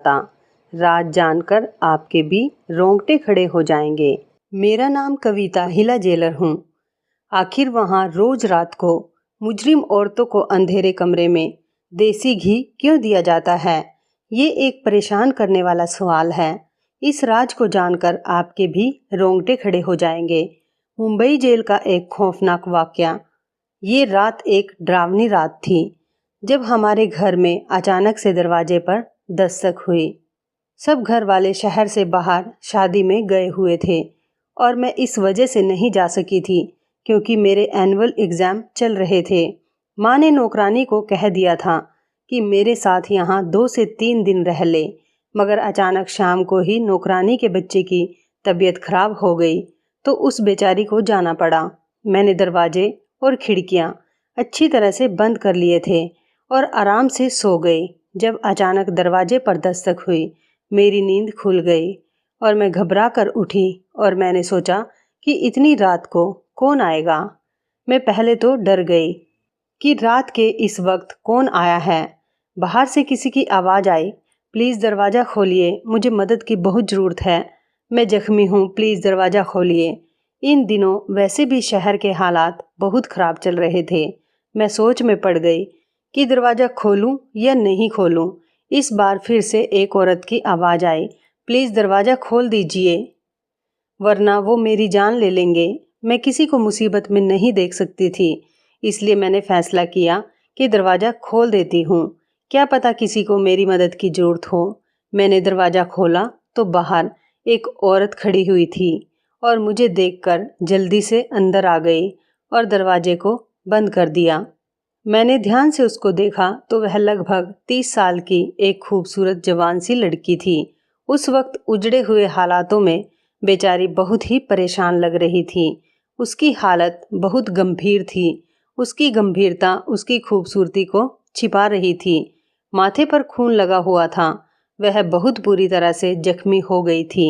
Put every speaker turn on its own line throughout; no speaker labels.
बताता। राज जानकर आपके भी रोंगटे खड़े हो जाएंगे। मेरा नाम कविता हिला जेलर हूँ। आखिर वहाँ रोज रात को मुजरिम औरतों को अंधेरे कमरे में देसी घी क्यों दिया जाता है? ये एक परेशान करने वाला सवाल है। इस राज को जानकर आपके भी रोंगटे खड़े हो जाएंगे। मुंबई जेल का एक खौफनाक वाकया। ये रात एक डरावनी रात थी जब हमारे घर में अचानक से दरवाजे पर दस्तक हुई। सब घर वाले शहर से बाहर शादी में गए हुए थे और मैं इस वजह से नहीं जा सकी थी क्योंकि मेरे एनुअल एग्ज़ाम चल रहे थे। माँ ने नौकरानी को कह दिया था कि मेरे साथ यहाँ 2 से 3 दिन रह ले, मगर अचानक शाम को ही नौकरानी के बच्चे की तबीयत खराब हो गई तो उस बेचारी को जाना पड़ा। मैंने दरवाजे और खिड़कियाँ अच्छी तरह से बंद कर लिए थे और आराम से सो गई। जब अचानक दरवाजे पर दस्तक हुई, मेरी नींद खुल गई और मैं घबरा कर उठी और मैंने सोचा कि इतनी रात को कौन आएगा। मैं पहले तो डर गई कि रात के इस वक्त कौन आया है। बाहर से किसी की आवाज़ आई, प्लीज़ दरवाज़ा खोलिए, मुझे मदद की बहुत ज़रूरत है, मैं ज़ख्मी हूँ, प्लीज़ दरवाज़ा खोलिए। इन दिनों वैसे भी शहर के हालात बहुत ख़राब चल रहे थे। मैं सोच में पड़ गई कि दरवाज़ा खोलूं या नहीं खोलूं। इस बार फिर से एक औरत की आवाज़ आई, प्लीज़ दरवाज़ा खोल दीजिए वरना वो मेरी जान ले लेंगे। मैं किसी को मुसीबत में नहीं देख सकती थी, इसलिए मैंने फ़ैसला किया कि दरवाज़ा खोल देती हूँ, क्या पता किसी को मेरी मदद की ज़रूरत हो। मैंने दरवाज़ा खोला तो बाहर एक औरत खड़ी हुई थी और मुझे देखकर जल्दी से अंदर आ गई और दरवाजे को बंद कर दिया। मैंने ध्यान से उसको देखा तो वह लगभग 30 साल की एक खूबसूरत जवान सी लड़की थी। उस वक्त उजड़े हुए हालातों में बेचारी बहुत ही परेशान लग रही थी। उसकी हालत बहुत गंभीर थी। उसकी गंभीरता उसकी खूबसूरती को छिपा रही थी। माथे पर खून लगा हुआ था। वह बहुत बुरी तरह से जख्मी हो गई थी।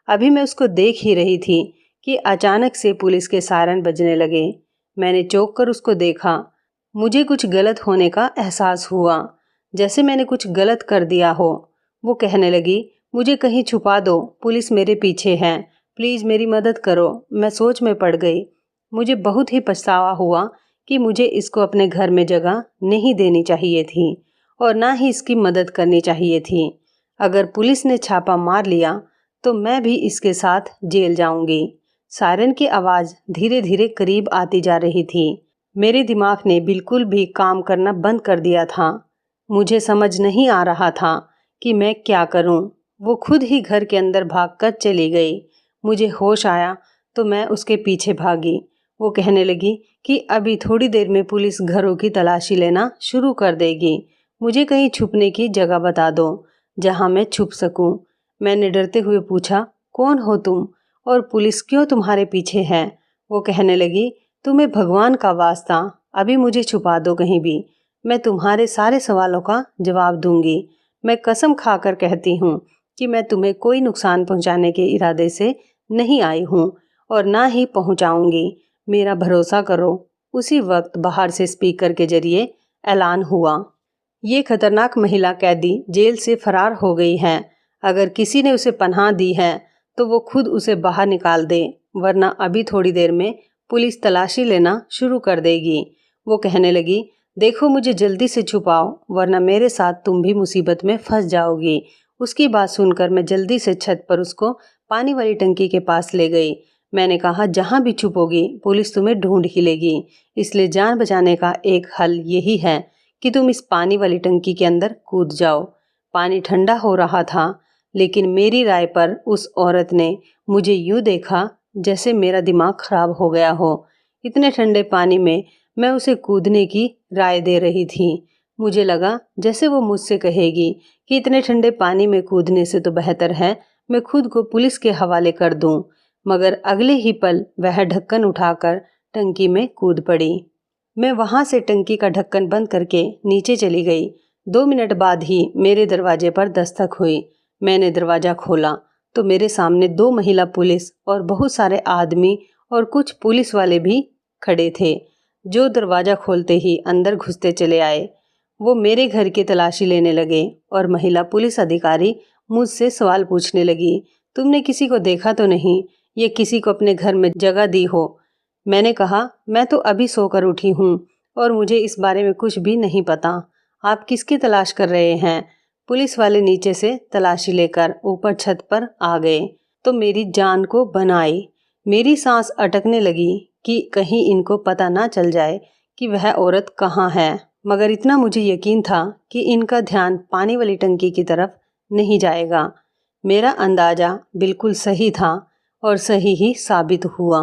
अभी मैं उसको देख ही रही थी कि अचानक से पुलिस के सायरन बजने लगे। मैंने चौंक कर उसको देखा। मुझे कुछ गलत होने का एहसास हुआ, जैसे मैंने कुछ गलत कर दिया हो। वो कहने लगी, मुझे कहीं छुपा दो, पुलिस मेरे पीछे है, प्लीज़ मेरी मदद करो। मैं सोच में पड़ गई। मुझे बहुत ही पछतावा हुआ कि मुझे इसको अपने घर में जगह नहीं देनी चाहिए थी और ना ही इसकी मदद करनी चाहिए थी। अगर पुलिस ने छापा मार लिया तो मैं भी इसके साथ जेल जाऊंगी। सायरन की आवाज़ धीरे धीरे करीब आती जा रही थी। मेरे दिमाग ने बिल्कुल भी काम करना बंद कर दिया था। मुझे समझ नहीं आ रहा था कि मैं क्या करूं। वो खुद ही घर के अंदर भागकर चली गई। मुझे होश आया तो मैं उसके पीछे भागी। वो कहने लगी कि अभी थोड़ी देर में पुलिस घरों की तलाशी लेना शुरू कर देगी। मुझे कहीं छुपने की जगह बता दो जहां मैं छुप सकूं। मैंने डरते हुए पूछा, कौन हो तुम और पुलिस क्यों तुम्हारे पीछे है? वो कहने लगी, तुम्हें भगवान का वास्ता, अभी मुझे छुपा दो कहीं भी, मैं तुम्हारे सारे सवालों का जवाब दूंगी। मैं कसम खाकर कहती हूँ कि मैं तुम्हें कोई नुकसान पहुँचाने के इरादे से नहीं आई हूँ और ना ही पहुँचाऊँगी। मेरा भरोसा करो। उसी वक्त बाहर से स्पीकर के जरिए ऐलान हुआ, ये खतरनाक महिला कैदी जेल से फरार हो गई है। अगर किसी ने उसे पनाह दी है तो वो खुद उसे बाहर निकाल दे, वरना अभी थोड़ी देर में पुलिस तलाशी लेना शुरू कर देगी। वो कहने लगी, देखो मुझे जल्दी से छुपाओ वरना मेरे साथ तुम भी मुसीबत में फंस जाओगी। उसकी बात सुनकर मैं जल्दी से छत पर उसको पानी वाली टंकी के पास ले गई। मैंने कहा, जहाँ भी छुपोगी पुलिस तुम्हें ढूंढ ही लेगी, इसलिए जान बचाने का एक हल यही है कि तुम इस पानी वाली टंकी के अंदर कूद जाओ। पानी ठंडा हो रहा था, लेकिन मेरी राय पर उस औरत ने मुझे यूँ देखा जैसे मेरा दिमाग खराब हो गया हो। इतने ठंडे पानी में मैं उसे कूदने की राय दे रही थी। मुझे लगा जैसे वो मुझसे कहेगी कि इतने ठंडे पानी में कूदने से तो बेहतर है मैं खुद को पुलिस के हवाले कर दूं। मगर अगले ही पल वह ढक्कन उठाकर टंकी में कूद पड़ी। मैं वहां से टंकी का ढक्कन बंद करके नीचे चली गई। 2 मिनट बाद ही मेरे दरवाजे पर दस्तक हुई। मैंने दरवाज़ा खोला तो मेरे सामने 2 महिला पुलिस और बहुत सारे आदमी और कुछ पुलिस वाले भी खड़े थे, जो दरवाज़ा खोलते ही अंदर घुसते चले आए। वो मेरे घर की तलाशी लेने लगे और महिला पुलिस अधिकारी मुझसे सवाल पूछने लगी, तुमने किसी को देखा तो नहीं या किसी को अपने घर में जगह दी हो? मैंने कहा, मैं तो अभी सोकर उठी हूँ और मुझे इस बारे में कुछ भी नहीं पता। आप किसकी तलाश कर रहे हैं? पुलिस वाले नीचे से तलाशी लेकर ऊपर छत पर आ गए तो मेरी जान को बनाई। मेरी सांस अटकने लगी कि कहीं इनको पता ना चल जाए कि वह औरत कहाँ है, मगर इतना मुझे यकीन था कि इनका ध्यान पानी वाली टंकी की तरफ नहीं जाएगा। मेरा अंदाजा बिल्कुल सही था और सही ही साबित हुआ।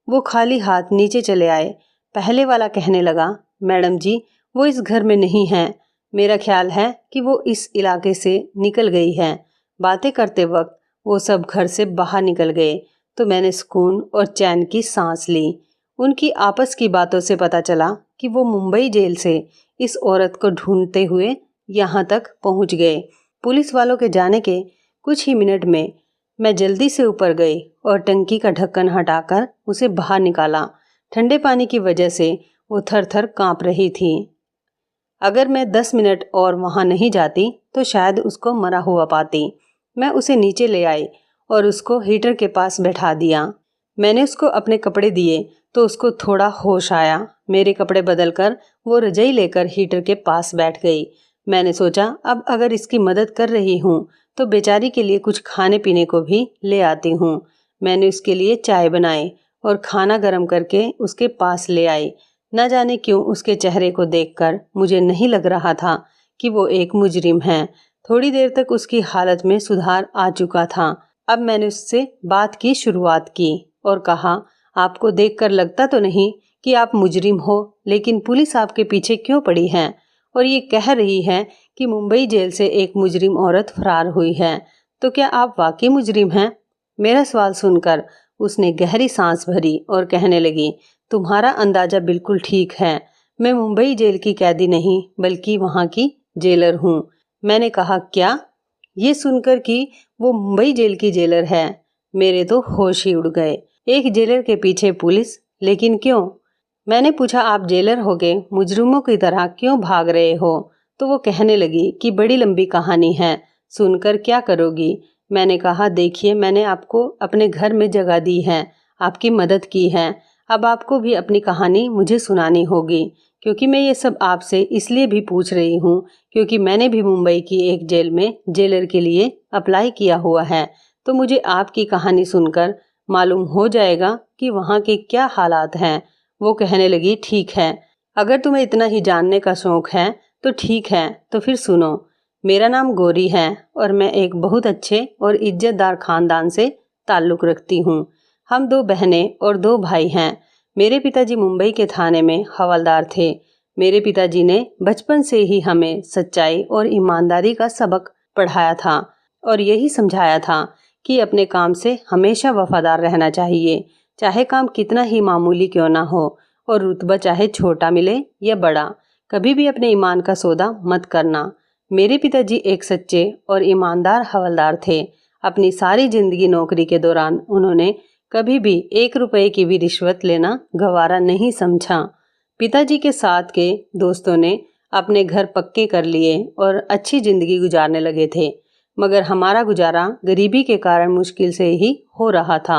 वो खाली हाथ नीचे चले आए। पहले वाला कहने लगा, मैडम जी, वो इस घर में नहीं है। मेरा ख्याल है कि वो इस इलाके से निकल गई है। बातें करते वक्त वो सब घर से बाहर निकल गए तो मैंने सुकून और चैन की सांस ली। उनकी आपस की बातों से पता चला कि वो मुंबई जेल से इस औरत को ढूंढते हुए यहाँ तक पहुँच गए। पुलिस वालों के जाने के कुछ ही मिनट में मैं जल्दी से ऊपर गई और टंकी का ढक्कन हटाकर उसे बाहर निकाला। ठंडे पानी की वजह से वो थर थर काँप रही थी। अगर मैं 10 मिनट और वहाँ नहीं जाती तो शायद उसको मरा हुआ पाती। मैं उसे नीचे ले आई और उसको हीटर के पास बैठा दिया। मैंने उसको अपने कपड़े दिए तो उसको थोड़ा होश आया। मेरे कपड़े बदलकर वो रजाई लेकर हीटर के पास बैठ गई। मैंने सोचा, अब अगर इसकी मदद कर रही हूँ तो बेचारी के लिए कुछ खाने पीने को भी ले आती हूँ। मैंने उसके लिए चाय बनाई और खाना गर्म करके उसके पास ले आई। न जाने क्यों उसके चेहरे को देखकर मुझे नहीं लग रहा था कि वो एक मुजरिम है। थोड़ी देर तक उसकी हालत में सुधार आ चुका था। अब मैंने उससे बात की शुरुआत की और कहा, आपको देखकर लगता तो नहीं कि आप मुजरिम हो, लेकिन पुलिस आपके पीछे क्यों पड़ी है और ये कह रही है कि मुंबई जेल से एक मुजरिम औरत फरार हुई है, तो क्या आप वाकई मुजरिम हैं? मेरा सवाल सुनकर उसने गहरी सांस भरी और कहने लगी, तुम्हारा अंदाजा बिल्कुल ठीक है। मैं मुंबई जेल की कैदी नहीं बल्कि वहाँ की जेलर हूँ। मैंने कहा, क्या? ये सुनकर कि वो मुंबई जेल की जेलर है, मेरे तो होश ही उड़ गए। एक जेलर के पीछे पुलिस, लेकिन क्यों? मैंने पूछा, आप जेलर होके मुजरिमों की तरह क्यों भाग रहे हो? तो वो कहने लगी कि बड़ी लंबी कहानी है, सुनकर क्या करोगी? मैंने कहा, देखिए, मैंने आपको अपने घर में जगह दी है, आपकी मदद की है। अब आपको भी अपनी कहानी मुझे सुनानी होगी, क्योंकि मैं ये सब आपसे इसलिए भी पूछ रही हूँ क्योंकि मैंने भी मुंबई की एक जेल में जेलर के लिए अप्लाई किया हुआ है। तो मुझे आपकी कहानी सुनकर मालूम हो जाएगा कि वहाँ के क्या हालात हैं। वो कहने लगी, ठीक है, अगर तुम्हें इतना ही जानने का शौक है तो ठीक है, तो फिर सुनो। मेरा नाम गौरी है और मैं एक बहुत अच्छे और इज्जतदार खानदान से ताल्लुक़ रखती हूँ। हम 2 बहनें और 2 भाई हैं। मेरे पिताजी मुंबई के थाने में हवलदार थे। मेरे पिताजी ने बचपन से ही हमें सच्चाई और ईमानदारी का सबक पढ़ाया था और यही समझाया था कि अपने काम से हमेशा वफादार रहना चाहिए, चाहे काम कितना ही मामूली क्यों ना हो और रुतबा चाहे छोटा मिले या बड़ा। कभी भी अपने ईमान का सौदा मत करना। मेरे पिताजी एक सच्चे और ईमानदार हवलदार थे। अपनी सारी जिंदगी नौकरी के दौरान उन्होंने कभी भी 1 रुपए की भी रिश्वत लेना गवारा नहीं समझा। पिताजी के साथ के दोस्तों ने अपने घर पक्के कर लिए और अच्छी जिंदगी गुजारने लगे थे, मगर हमारा गुजारा गरीबी के कारण मुश्किल से ही हो रहा था।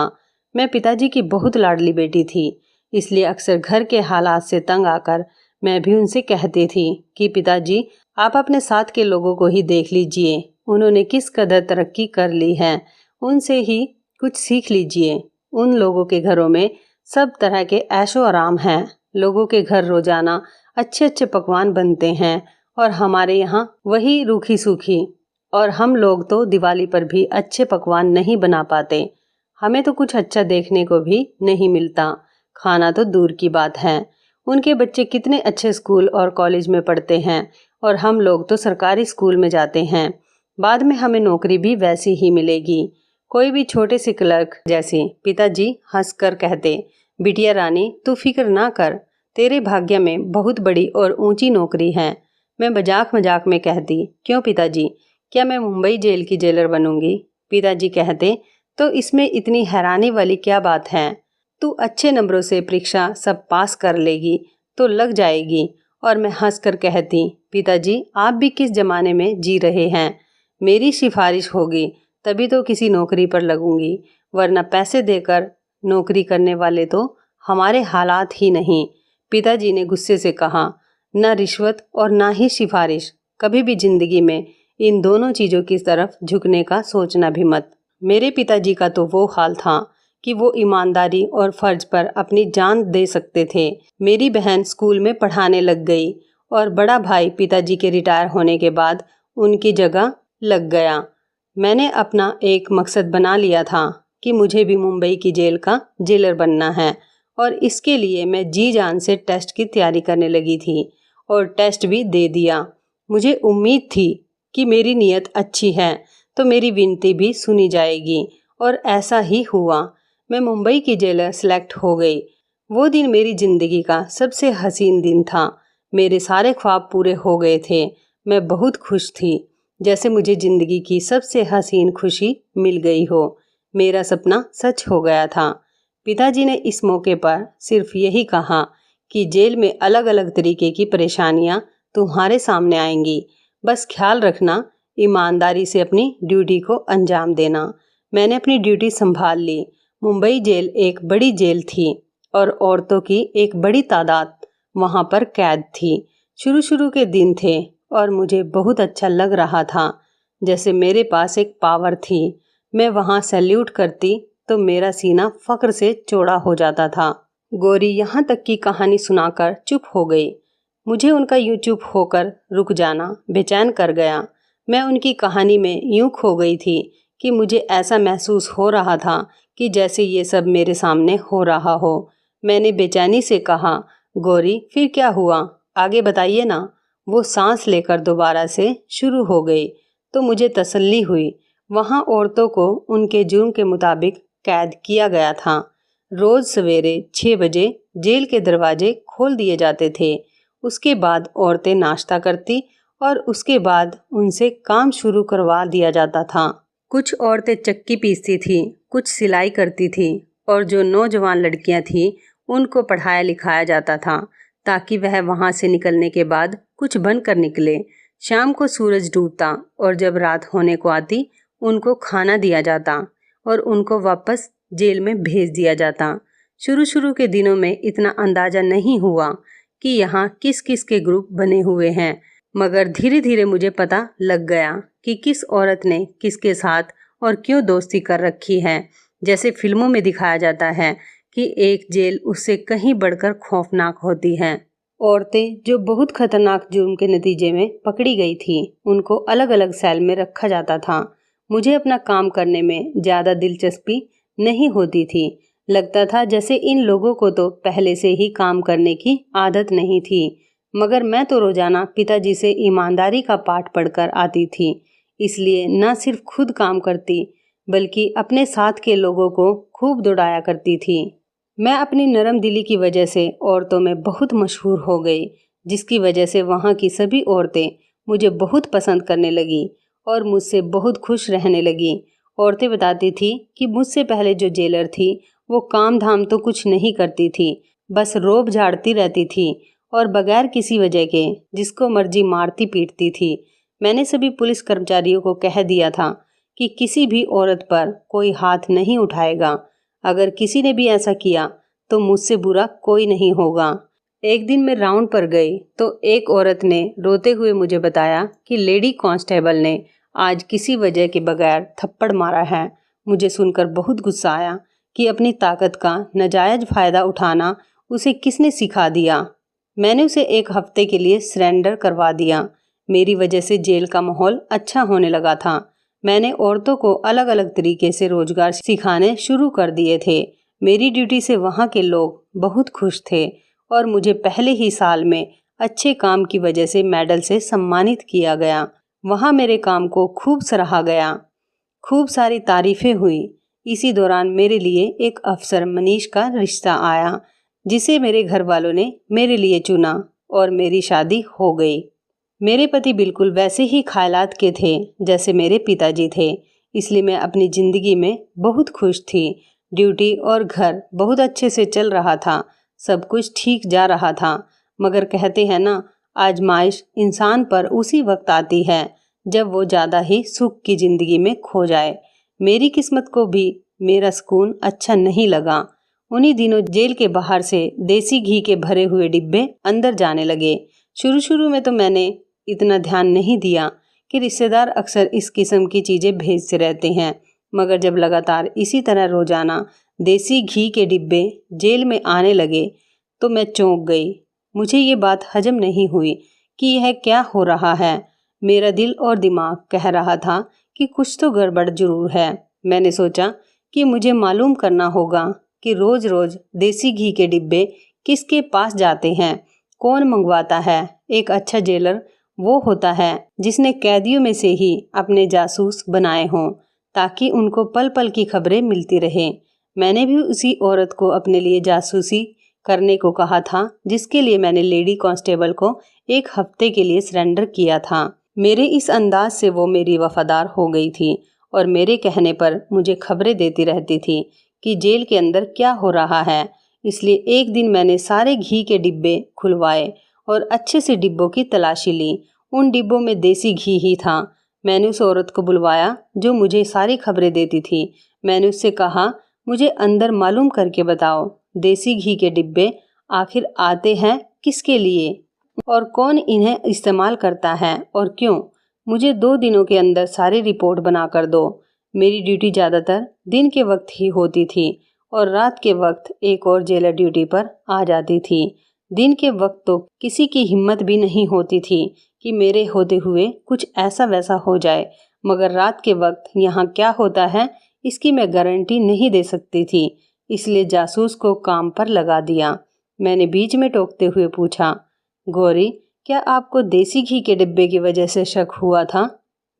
मैं पिताजी की बहुत लाडली बेटी थी, इसलिए अक्सर घर के हालात से तंग आकर मैं भी उनसे कहती थी कि पिताजी, आप अपने साथ के लोगों को ही देख लीजिए, उन्होंने किस कदर तरक्की कर ली है, उनसे ही कुछ सीख लीजिए। उन लोगों के घरों में सब तरह के ऐशो आराम हैं। लोगों के घर रोजाना अच्छे अच्छे पकवान बनते हैं और हमारे यहाँ वही रूखी सूखी, और हम लोग तो दिवाली पर भी अच्छे पकवान नहीं बना पाते। हमें तो कुछ अच्छा देखने को भी नहीं मिलता, खाना तो दूर की बात है। उनके बच्चे कितने अच्छे स्कूल और कॉलेज में पढ़ते हैं और हम लोग तो सरकारी स्कूल में जाते हैं। बाद में हमें नौकरी भी वैसी ही मिलेगी, कोई भी छोटे से क्लर्क जैसी। पिताजी हंसकर कहते, बिटिया रानी, तू फिक्र ना कर, तेरे भाग्य में बहुत बड़ी और ऊंची नौकरी है। मैं मजाक मजाक में कहती, क्यों पिताजी, क्या मैं मुंबई जेल की जेलर बनूंगी? पिताजी कहते, तो इसमें इतनी हैरानी वाली क्या बात है? तू अच्छे नंबरों से परीक्षा सब पास कर लेगी तो लग जाएगी और मैं हंसकर कहती, पिताजी आप भी किस ज़माने में जी रहे हैं। मेरी सिफारिश होगी तभी तो किसी नौकरी पर लगूंगी, वरना पैसे देकर नौकरी करने वाले तो हमारे हालात ही नहीं। पिताजी ने गुस्से से कहा, न रिश्वत और ना ही सिफारिश, कभी भी जिंदगी में इन दोनों चीज़ों की तरफ झुकने का सोचना भी मत। मेरे पिताजी का तो वो हाल था कि वो ईमानदारी और फ़र्ज पर अपनी जान दे सकते थे। मेरी बहन स्कूल में पढ़ाने लग गई और बड़ा भाई पिताजी के रिटायर होने के बाद उनकी जगह लग गया। मैंने अपना एक मकसद बना लिया था कि मुझे भी मुंबई की जेल का जेलर बनना है और इसके लिए मैं जी जान से टेस्ट की तैयारी करने लगी थी और टेस्ट भी दे दिया। मुझे उम्मीद थी कि मेरी नीयत अच्छी है तो मेरी विनती भी सुनी जाएगी और ऐसा ही हुआ। मैं मुंबई की जेलर सेलेक्ट हो गई। वो दिन मेरी ज़िंदगी का सबसे हसीन दिन था। मेरे सारे ख्वाब पूरे हो गए थे। मैं बहुत खुश थी, जैसे मुझे ज़िंदगी की सबसे हसीन खुशी मिल गई हो। मेरा सपना सच हो गया था। पिताजी ने इस मौके पर सिर्फ यही कहा कि जेल में अलग अलग तरीके की परेशानियां तुम्हारे सामने आएंगी, बस ख्याल रखना, ईमानदारी से अपनी ड्यूटी को अंजाम देना। मैंने अपनी ड्यूटी संभाल ली। मुंबई जेल एक बड़ी जेल थी और औरतों की एक बड़ी तादाद वहाँ पर कैद थी। शुरू शुरू के दिन थे और मुझे बहुत अच्छा लग रहा था, जैसे मेरे पास एक पावर थी। मैं वहाँ सैल्यूट करती तो मेरा सीना फक्र से चौड़ा हो जाता था। गौरी यहाँ तक की कहानी सुनाकर चुप हो गई। मुझे उनका यूं चुप होकर रुक जाना बेचैन कर गया। मैं उनकी कहानी में यूं खो गई थी कि मुझे ऐसा महसूस हो रहा था कि जैसे ये सब मेरे सामने हो रहा हो। मैंने बेचैनी से कहा, गौरी फिर क्या हुआ, आगे बताइए ना। वो सांस लेकर दोबारा से शुरू हो गई तो मुझे तसल्ली हुई। वहाँ औरतों को उनके जुर्म के मुताबिक कैद किया गया था। रोज़ सवेरे 6 बजे जेल के दरवाजे खोल दिए जाते थे। उसके बाद औरतें नाश्ता करती और उसके बाद उनसे काम शुरू करवा दिया जाता था। कुछ औरतें चक्की पीसती थीं, कुछ सिलाई करती थीं और जो नौजवान लड़कियां थीं उनको पढ़ाया लिखाया जाता था ताकि वह वहां से निकलने के बाद कुछ बनकर निकले। शाम को सूरज डूबता और जब रात होने को आती उनको खाना दिया जाता और उनको वापस जेल में भेज दिया जाता। शुरू शुरू के दिनों में इतना अंदाज़ा नहीं हुआ कि यहाँ किस किस के ग्रुप बने हुए हैं, मगर धीरे धीरे मुझे पता लग गया कि किस औरत ने किसके साथ और क्यों दोस्ती कर रखी है। जैसे फिल्मों में दिखाया जाता है कि एक जेल उससे कहीं बढ़कर खौफनाक होती है। औरतें जो बहुत खतरनाक जुर्म के नतीजे में पकड़ी गई थी उनको अलग अलग सेल में रखा जाता था। मुझे अपना काम करने में ज़्यादा दिलचस्पी नहीं होती थी। लगता था जैसे इन लोगों को तो पहले से ही काम करने की आदत नहीं थी, मगर मैं तो रोज़ाना पिताजी से ईमानदारी का पाठ पढ़कर आती थी, इसलिए न सिर्फ खुद काम करती बल्कि अपने साथ के लोगों को खूब दौड़ाया करती थी। मैं अपनी नरम दिली की वजह से औरतों में बहुत मशहूर हो गई, जिसकी वजह से वहाँ की सभी औरतें मुझे बहुत पसंद करने लगी और मुझसे बहुत खुश रहने लगी। औरतें बताती थी कि मुझसे पहले जो जेलर थी वो काम धाम तो कुछ नहीं करती थी, बस रोब झाड़ती रहती थी और बगैर किसी वजह के जिसको मर्जी मारती पीटती थी। मैंने सभी पुलिस कर्मचारियों को कह दिया था कि किसी भी औरत पर कोई हाथ नहीं उठाएगा। अगर किसी ने भी ऐसा किया तो मुझसे बुरा कोई नहीं होगा। एक दिन मैं राउंड पर गई तो एक औरत ने रोते हुए मुझे बताया कि लेडी कांस्टेबल ने आज किसी वजह के बगैर थप्पड़ मारा है। मुझे सुनकर बहुत गुस्सा आया कि अपनी ताकत का नाजायज फ़ायदा उठाना उसे किसने सिखा दिया। मैंने उसे एक हफ्ते के लिए सरेंडर करवा दिया। मेरी वजह से जेल का माहौल अच्छा होने लगा था। मैंने औरतों को अलग अलग तरीके से रोजगार सिखाने शुरू कर दिए थे। मेरी ड्यूटी से वहाँ के लोग बहुत खुश थे और मुझे पहले ही साल में अच्छे काम की वजह से मेडल से सम्मानित किया गया। वहाँ मेरे काम को खूब सराहा गया, खूब सारी तारीफें हुई। इसी दौरान मेरे लिए एक अफसर मनीष का रिश्ता आया, जिसे मेरे घर वालों ने मेरे लिए चुना और मेरी शादी हो गई। मेरे पति बिल्कुल वैसे ही ख्यालात के थे जैसे मेरे पिताजी थे, इसलिए मैं अपनी ज़िंदगी में बहुत खुश थी। ड्यूटी और घर बहुत अच्छे से चल रहा था, सब कुछ ठीक जा रहा था। मगर कहते हैं ना, आजमाइश इंसान पर उसी वक्त आती है जब वो ज़्यादा ही सुख की ज़िंदगी में खो जाए। मेरी किस्मत को भी मेरा सुकून अच्छा नहीं लगा। उन्हीं दिनों जेल के बाहर से देसी घी के भरे हुए डिब्बे अंदर जाने लगे। शुरू शुरू में तो मैंने इतना ध्यान नहीं दिया कि रिश्तेदार अक्सर इस किस्म की चीज़ें भेजते रहते हैं, मगर जब लगातार इसी तरह रोज़ाना देसी घी के डिब्बे जेल में आने लगे तो मैं चौंक गई। मुझे ये बात हजम नहीं हुई कि यह क्या हो रहा है। मेरा दिल और दिमाग कह रहा था कि कुछ तो गड़बड़ जरूर है। मैंने सोचा कि मुझे मालूम करना होगा कि रोज़ रोज़ देसी घी के डिब्बे किसके पास जाते हैं, कौन मंगवाता है। एक अच्छा जेलर वो होता है जिसने कैदियों में से ही अपने जासूस बनाए हों, ताकि उनको पल पल की खबरें मिलती रहें। मैंने भी उसी औरत को अपने लिए जासूसी करने को कहा था, जिसके लिए मैंने लेडी कांस्टेबल को 1 हफ्ते के लिए सरेंडर किया था। मेरे इस अंदाज से वो मेरी वफादार हो गई थी और मेरे कहने पर मुझे खबरें देती रहती थी कि जेल के अंदर क्या हो रहा है। इसलिए एक दिन मैंने सारे घी के डिब्बे खुलवाए और अच्छे से डिब्बों की तलाशी ली। उन डिब्बों में देसी घी ही था। मैंने उस औरत को बुलवाया जो मुझे सारी खबरें देती थी। मैंने उससे कहा, मुझे अंदर मालूम करके बताओ, देसी घी के डिब्बे आखिर आते हैं किसके लिए और कौन इन्हें इस्तेमाल करता है और क्यों। मुझे 2 दिनों के अंदर सारी रिपोर्ट बना कर दो। मेरी ड्यूटी ज़्यादातर दिन के वक्त ही होती थी और रात के वक्त एक और जेलर ड्यूटी पर आ जाती थी। दिन के वक्त तो किसी की हिम्मत भी नहीं होती थी कि मेरे होते हुए कुछ ऐसा वैसा हो जाए, मगर रात के वक्त यहाँ क्या होता है इसकी मैं गारंटी नहीं दे सकती थी। इसलिए जासूस को काम पर लगा दिया। मैंने बीच में टोकते हुए पूछा, गौरी, क्या आपको देसी घी के डिब्बे की वजह से शक हुआ था?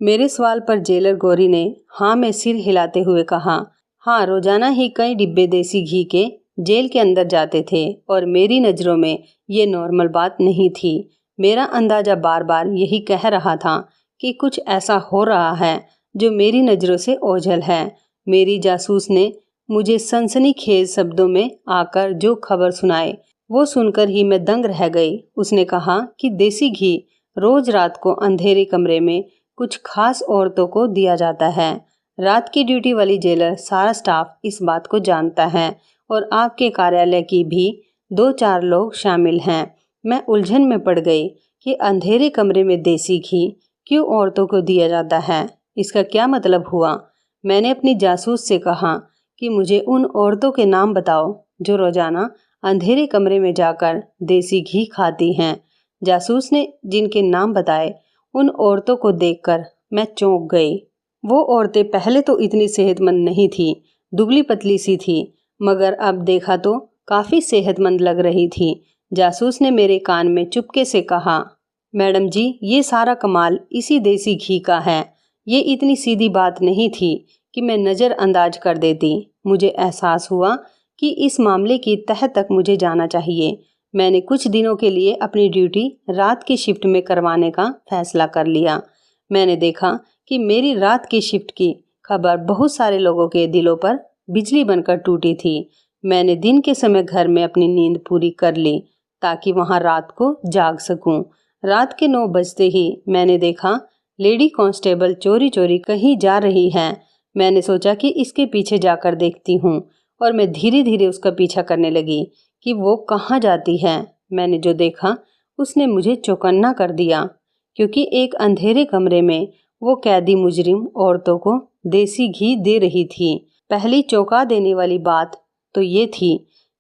मेरे सवाल पर जेलर गौरी ने हाँ में सिर हिलाते हुए कहा, हाँ, रोजाना ही कई डिब्बे देसी घी के जेल के अंदर जाते थे और मेरी नज़रों में ये नॉर्मल बात नहीं थी। मेरा अंदाजा बार बार यही कह रहा था कि कुछ ऐसा हो रहा है जो मेरी नज़रों से ओझल है। मेरी जासूस ने मुझे सनसनीखेज शब्दों में आकर जो खबर सुनाए वो सुनकर ही मैं दंग रह गई। उसने कहा कि देसी घी रोज रात को अंधेरे कमरे में कुछ खास औरतों को दिया जाता है। रात की ड्यूटी वाली जेलर सारा स्टाफ इस बात को जानता है और आपके कार्यालय की भी 2-4 लोग शामिल हैं। मैं उलझन में पड़ गई कि अंधेरे कमरे में देसी घी क्यों औरतों को दिया जाता है, इसका क्या मतलब हुआ। मैंने अपनी जासूस से कहा कि मुझे उन औरतों के नाम बताओ जो रोजाना अंधेरे कमरे में जाकर देसी घी खाती हैं। जासूस ने जिनके नाम बताए उन औरतों को देखकर मैं चौंक गई। वो औरतें पहले तो इतनी सेहतमंद नहीं थी, दुबली पतली सी थी, मगर अब देखा तो काफ़ी सेहतमंद लग रही थी। जासूस ने मेरे कान में चुपके से कहा, मैडम जी, ये सारा कमाल इसी देसी घी का है। ये इतनी सीधी बात नहीं थी कि मैं नज़रअंदाज कर देती। मुझे एहसास हुआ कि इस मामले की तह तक मुझे जाना चाहिए। मैंने कुछ दिनों के लिए अपनी ड्यूटी रात की शिफ्ट में करवाने का फैसला कर लिया। मैंने देखा कि मेरी रात की शिफ्ट की खबर बहुत सारे लोगों के दिलों पर बिजली बनकर टूटी थी। मैंने दिन के समय घर में अपनी नींद पूरी कर ली ताकि वहां रात को जाग सकूं। रात के 9 बजते ही मैंने देखा लेडी कांस्टेबल चोरी चोरी कहीं जा रही है। मैंने सोचा कि इसके पीछे जाकर देखती हूँ और मैं धीरे धीरे उसका पीछा करने लगी कि वो कहाँ जाती है। मैंने जो देखा उसने मुझे चौकन्ना कर दिया, क्योंकि एक अंधेरे कमरे में वो कैदी मुजरिम औरतों को देसी घी दे रही थी। पहली चौंका देने वाली बात तो ये थी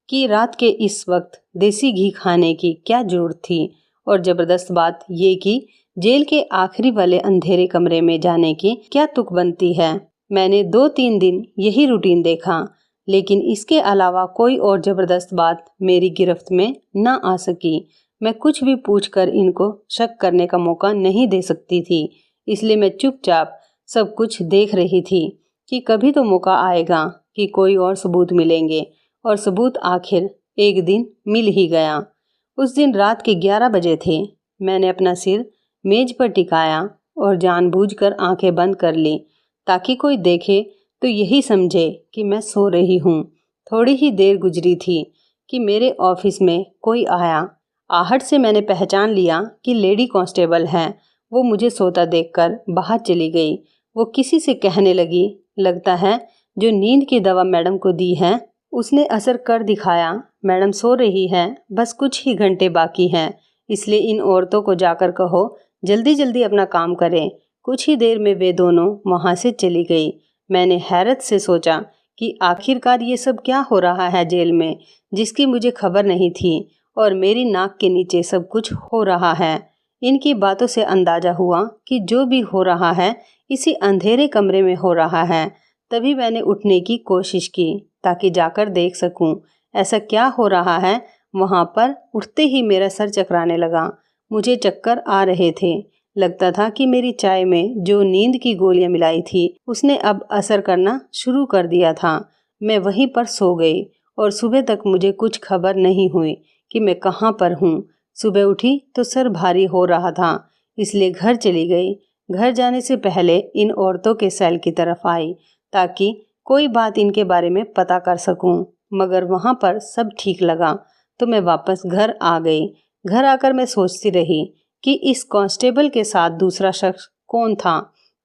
कि रात के इस वक्त देसी घी खाने की क्या जरूरत थी, और ज़बरदस्त बात ये कि जेल के आखिरी वाले अंधेरे कमरे में जाने की क्या तुक बनती है। मैंने 2-3 दिन यही रूटीन देखा, लेकिन इसके अलावा कोई और ज़बरदस्त बात मेरी गिरफ्त में ना आ सकी। मैं कुछ भी पूछकर इनको शक करने का मौका नहीं दे सकती थी, इसलिए मैं चुपचाप सब कुछ देख रही थी कि कभी तो मौका आएगा कि कोई और सबूत मिलेंगे, और सबूत आखिर एक दिन मिल ही गया। उस दिन रात के 11 बजे थे। मैंने अपना सिर मेज पर टिकाया और जानबूझकर आंखें बंद कर ली ताकि कोई देखे तो यही समझे कि मैं सो रही हूँ। थोड़ी ही देर गुजरी थी कि मेरे ऑफिस में कोई आया। आहट से मैंने पहचान लिया कि लेडी कांस्टेबल हैं। वो मुझे सोता देखकर बाहर चली गई। वो किसी से कहने लगी, लगता है जो नींद की दवा मैडम को दी है उसने असर कर दिखाया। मैडम सो रही हैं, बस कुछ ही घंटे बाकी हैं, इसलिए इन औरतों को जाकर कहो जल्दी जल्दी अपना काम करें। कुछ ही देर में वे दोनों वहाँ से चली गई। मैंने हैरत से सोचा कि आखिरकार ये सब क्या हो रहा है जेल में, जिसकी मुझे खबर नहीं थी, और मेरी नाक के नीचे सब कुछ हो रहा है। इनकी बातों से अंदाजा हुआ कि जो भी हो रहा है इसी अंधेरे कमरे में हो रहा है। तभी मैंने उठने की कोशिश की ताकि जाकर देख सकूं ऐसा क्या हो रहा है। वहां पर उठते ही मेरा सर चकराने लगा। मुझे चक्कर आ रहे थे। लगता था कि मेरी चाय में जो नींद की गोलियां मिलाई थी उसने अब असर करना शुरू कर दिया था। मैं वहीं पर सो गई और सुबह तक मुझे कुछ खबर नहीं हुई कि मैं कहाँ पर हूँ। सुबह उठी तो सर भारी हो रहा था, इसलिए घर चली गई। घर जाने से पहले इन औरतों के सेल की तरफ आई ताकि कोई बात इनके बारे में पता कर सकूं, मगर वहाँ पर सब ठीक लगा तो मैं वापस घर आ गई। घर आकर मैं सोचती रही कि इस कांस्टेबल के साथ दूसरा शख्स कौन था